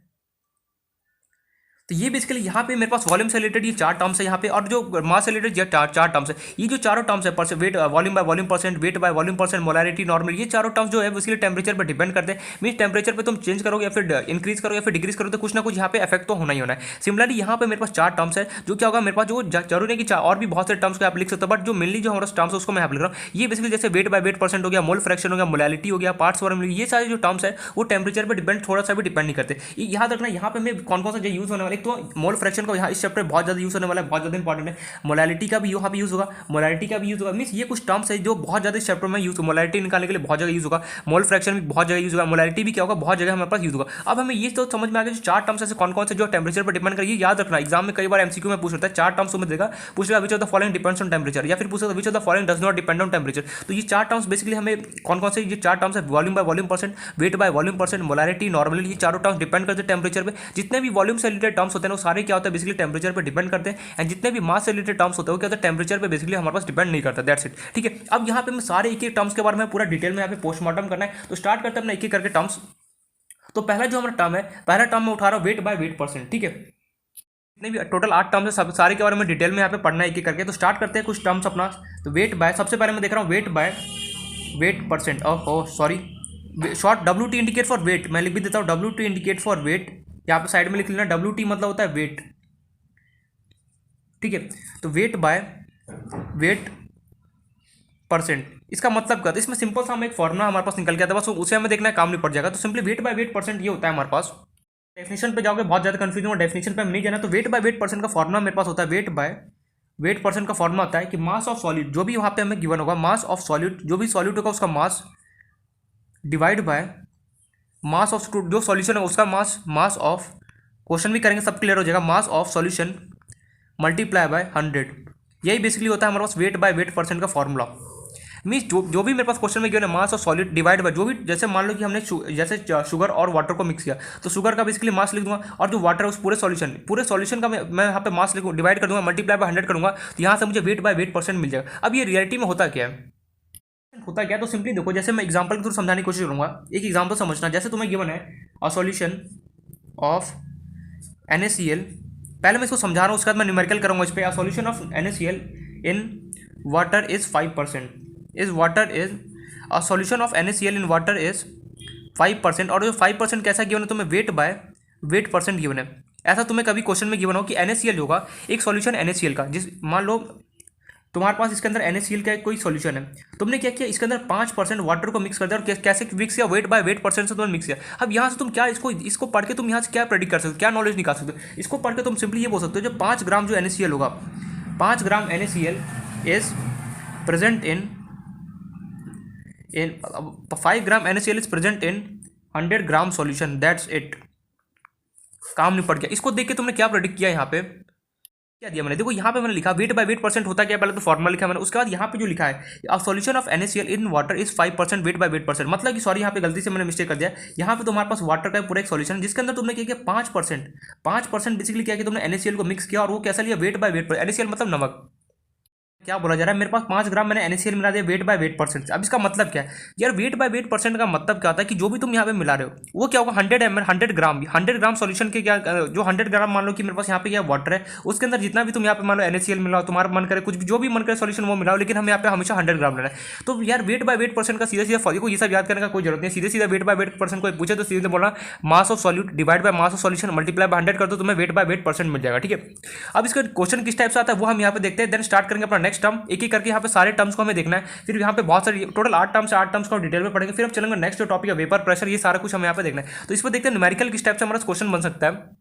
तो ये बेसिकली यहाँ पे मेरे पास वॉल्यूम से रिलेटेड ये 4 टर्म्स है यहाँ पे, और जो मास से रिलेटेड ये चार टर्म्स है, ये जो चारों टर्म्स है weight volume by volume percent, weight by volume percent, molarity normal, ये चारों टर्म्स जो है बेसिकली टेम्परेचर पर डिपेंड करते हैं। मीन टेम्परेचर पर तुम चेंज करोगे या फिर इंक्रीज करोगे या फिर डिक्रीज करोगे तो कुछ ना कुछ यहाँ पे इफेक्ट तो होना ही होना है। सिमिलरली यहाँ पे मेरे पास 4 टर्म्स है, जो क्या होगा मेरे पास जो जरूरी है कि और भी बहुत से टर्म्स को आप लिख सकते हो, बट जो मेनली जो हमारा टर्म्स है उसको मैं यहाँ लिख रहा हूँ। ये बेसिकली जैसे वेट बाय वेट परसेंट हो गया, मोल फ्रैक्शन हो गया, मोलैलिटी हो गया, पार्ट्स पर मिलियन, ये सारे जो टर्म्स है वो टेम्परेचर पर डिपेंड थोड़ा सा भी डिपेंड नहीं करते। याद रखना यहाँ पे मैं कौन कौन सा जो यूज होने वाला, एक तो मोल फ्रैक्शन को यहाँ इस चैप्टर बहुत ज़्यादा यूज होने वाला है, बहुत ज़्यादा इंपॉर्टेंट है। मोलैलिटी का भी यहाँ पे यूज होगा, मोलैलिटी का भी यूज होगा, मीन्स ये कुछ टर्म्स है जो बहुत ज़्यादा इस चैप्टर में यूज, मोलैलिटी निकालने के लिए बहुत जगह यूज होगा, मोल फ्रैक्शन भी बहुत जगह यूज होगा, मोलैलिटी भी क्या होगा बहुत जगह हमारे पास यूज होगा। अब हमें ये तो समझ में आ गया 4 टर्म्स ऐसे कौन कौन से जो टेम्परेचर पर डिपेंड करेगी, याद रखना एग्जाम में कई बार एमसीक्यू में पूछ रहा है 4 टर्म्स में देगा, पूछ रहा विच of the following depends on temperature, या फिर पूछ रहा विच of the following does not depend on temperature. तो ये 4 टर्म्स बेसिकली हमें कौन कौन से ये 4 टर्म्स है, volume by volume percent, weight by volume percent, molarity normally, ये चारों टर्म्स डिपेंड करते हैं टेम्परेचर पे। जितने भी वॉल्यूम से रिलेटेड टर्म्स होते हैं वो सारे क्या होता है बेसिकली टेम्परेचर पर डिपेंड करते हैं, एंड जितने भी मास से रिलेटेड टर्म्स होते हैं वो क्या होता है टेम्परेचर पे बेसिकली हमारे पास डिपेंड नहीं करता, दैट्स इट। ठीक है, अब यहाँ पे मैं सारे एक एक टर्म्स के बारे में पूरा डिटेल में यहाँ पे पोस्टमार्टम करना है, तो स्टार्ट करते हैं अपना एक एक करके टर्म्स। तो पहला जो हमारा टर्म है, पहला टर्म में उठा रहा हूँ वेट बाय वेट परसेंट, ठीक है। जितने भी टोटल 8 टर्म्स है सब सारे के बारे में डिटेल में यहाँ पे पढ़ना है एक एक करके। तो स्टार्ट करते हैं कुछ टर्म्स अपना। तो वेट बाय, सबसे पहले मैं देख रहा हूँ weight by weight percent, oh sorry short W T indicate for wait, मैं लिख भी देता हूँ W T indicate for wait, यहाँ पे साइड में लिख लेना डब्ल्यू टी मतलब होता है वेट, ठीक है। तो वेट बाय वेट परसेंट, इसका मतलब क्या था, इसमें सिंपल सा हमें एक फॉर्मुला हमारे पास निकल गया था, बस उसे हमें देखना है, काम नहीं पड़ जाएगा। तो simply weight by weight percent ये होता है हमारे पास। डेफिनेशन पे जाओगे बहुत ज़्यादा कंफ्यूजन हो, डेफिनेशन पे हम नहीं जाना। तो वेट बाय वेट परसेंट का फॉर्मुला मेरे पास होता है, वेट बाय वेट परसेंट का फॉर्मुला होता है कि मास ऑफ सॉलिड, जो भी वहाँ पे हमें गिवन होगा, मास ऑफ सॉलिड, जो भी सॉलिड होगा उसका mass divide by mass of जो सॉल्यूशन है उसका मास, मास ऑफ, क्वेश्चन भी करेंगे सब क्लियर हो जाएगा, mass of solution multiply by 100। यही बेसिकली होता है हमारे पास वेट बाय वेट परसेंट का फॉर्मूला। मीन्स जो भी मेरे पास क्वेश्चन में गिवन है, mass of solid divide by जो भी, जैसे मान लो कि हमने जैसे शुगर और वाटर को मिक्स किया, तो शुगर का बेसिकली मास लिख दूंगा, और जो वाटर है उस पूरे सॉल्यूशन का मैं यहाँ पे मास लिखूँ, डिवाइड कर दूंगा, मल्टीप्लाई बाय 100 करूँगा, तो यहाँ से मुझे वेट बाय वेट परसेंट मिल जाएगा। अब ये रियलिटी में होता क्या है, तो सिंपली देखो, जैसे मैं एग्जांपल के थ्रू समझाने की कोशिश करूंगा। एक एग्जांपल समझना, जैसे तुम्हें गिवन है अ सॉल्यूशन ऑफ NaCl, पहले मैं इसको समझा रहा हूँ, उसके बाद मैं न्यूमेरिकल करूंगा इस पे। A solution of NaCl in water is 5%, is water is a solution of NaCl in water is 5%, और जो 5% कैसा गिवन है तुम्हें, weight by weight percent given है। ऐसा तुम्हें कभी क्वेश्चन में गिवन हो कि NaCl होगा एक सॉल्यूशन NaCl का, जिस मान लो तुम्हारे पास इसके अंदर NaCl का कोई सॉल्यूशन है, तुमने क्या किया, इसके अंदर 5% वाटर को मिक्स कर दिया, और कैसे मिक्स किया, वेट बाय वेट परसेंट से तुमने मिक्स किया। अब यहाँ से तुम क्या इसको पढ़ के तुम यहाँ से क्या प्रेडिक्ट कर सकते हो, क्या नॉलेज निकाल सकते हो, इसको पढ़ के तुम सिंपली ये बोल सकते हो, जो 5 ग्राम जो NaCl होगा, 5 ग्राम NaCl is present in 5 gram NaCl is present in 100 gram solution, that's it, काम नहीं पड़ गया। इसको देख के तुमने क्या प्रेडिक्ट किया, यहाँ पे क्या दिया मैंने, देखो यहाँ पे मैंने लिखा वेट बाय वेट परसेंट होता क्या, पहले तो फॉर्मुला लिखा मैंने, उसके बाद यहाँ पे जो लिखा है a solution of NaCl in water is 5% weight by weight percent, मतलब कि सॉरी यहाँ पे गलती से मैंने मिस्टेक कर दिया। यहाँ पे तुम्हारे पास वाटर का पूरा एक सॉल्यूशन, जिसके अंदर तुमने क्या किया, 5% बेसिकली क्या किया तुमने NaCl को मिक्स किया, और वो कैसा लिया, वेट बाय वेट पर, NaCl मतलब नमक। क्या बोला जा रहा है, मेरे पास 5 ग्राम मैंने NaCl मिला दिया वेट बाय वेट परसेंट। अब इसका मतलब क्या है यार, वेट बाय वेट परसेंट का मतलब क्या होता है कि जो भी तुम यहाँ पे मिला रहे हो वो क्या होगा, 100 ml 100 ग्राम सॉल्यूशन के क्या, जो 100 ग्राम मान लो कि मेरे पास यहाँ पे क्या वाटर है, उसके अंदर जितना भी तुम यहाँ पे मान लो NaCl मिलाओ, तुम्हारा मन करे कुछ भी, जो भी मन करे सॉल्यूशन वो मिलाओ, लेकिन हम यहाँ पे हमेशा 100 ग्राम लेना है। तो यार वेट बाय वेट परसेंट का सीधा सीधा को ये सब याद करने का कोई जरूरत नहीं, सीधे सीधा वेट बाय वेट परसेंट को पूछे तो सीधे बोलना mass of solute divide by mass of solution multiply by 100 कर दो, तुम्हें वेट बाय वेट परसेंट मिल जाएगा, ठीक है। अब इसका क्वेश्चन किस टाइप से आता है वो हम यहाँ पे देखते हैं, देन स्टार्ट करेंगे अपना नेक्स्ट टर्म, एक एक करके यहाँ पे सारे टर्म्स को हमें देखना है, फिर यहाँ पे बहुत सारी टोटल 8 टर्म्स को डिटेल में पढ़ेंगे, फिर हम चलेंगे नेक्स्ट जो टॉपिक है वेपर प्रेशर, ये सारा कुछ हमें यहाँ पे देखना है। तो इस पर देखते हैं न्यूमेरिकल किस टाइप से हमारा क्वेश्चन बन सकता है।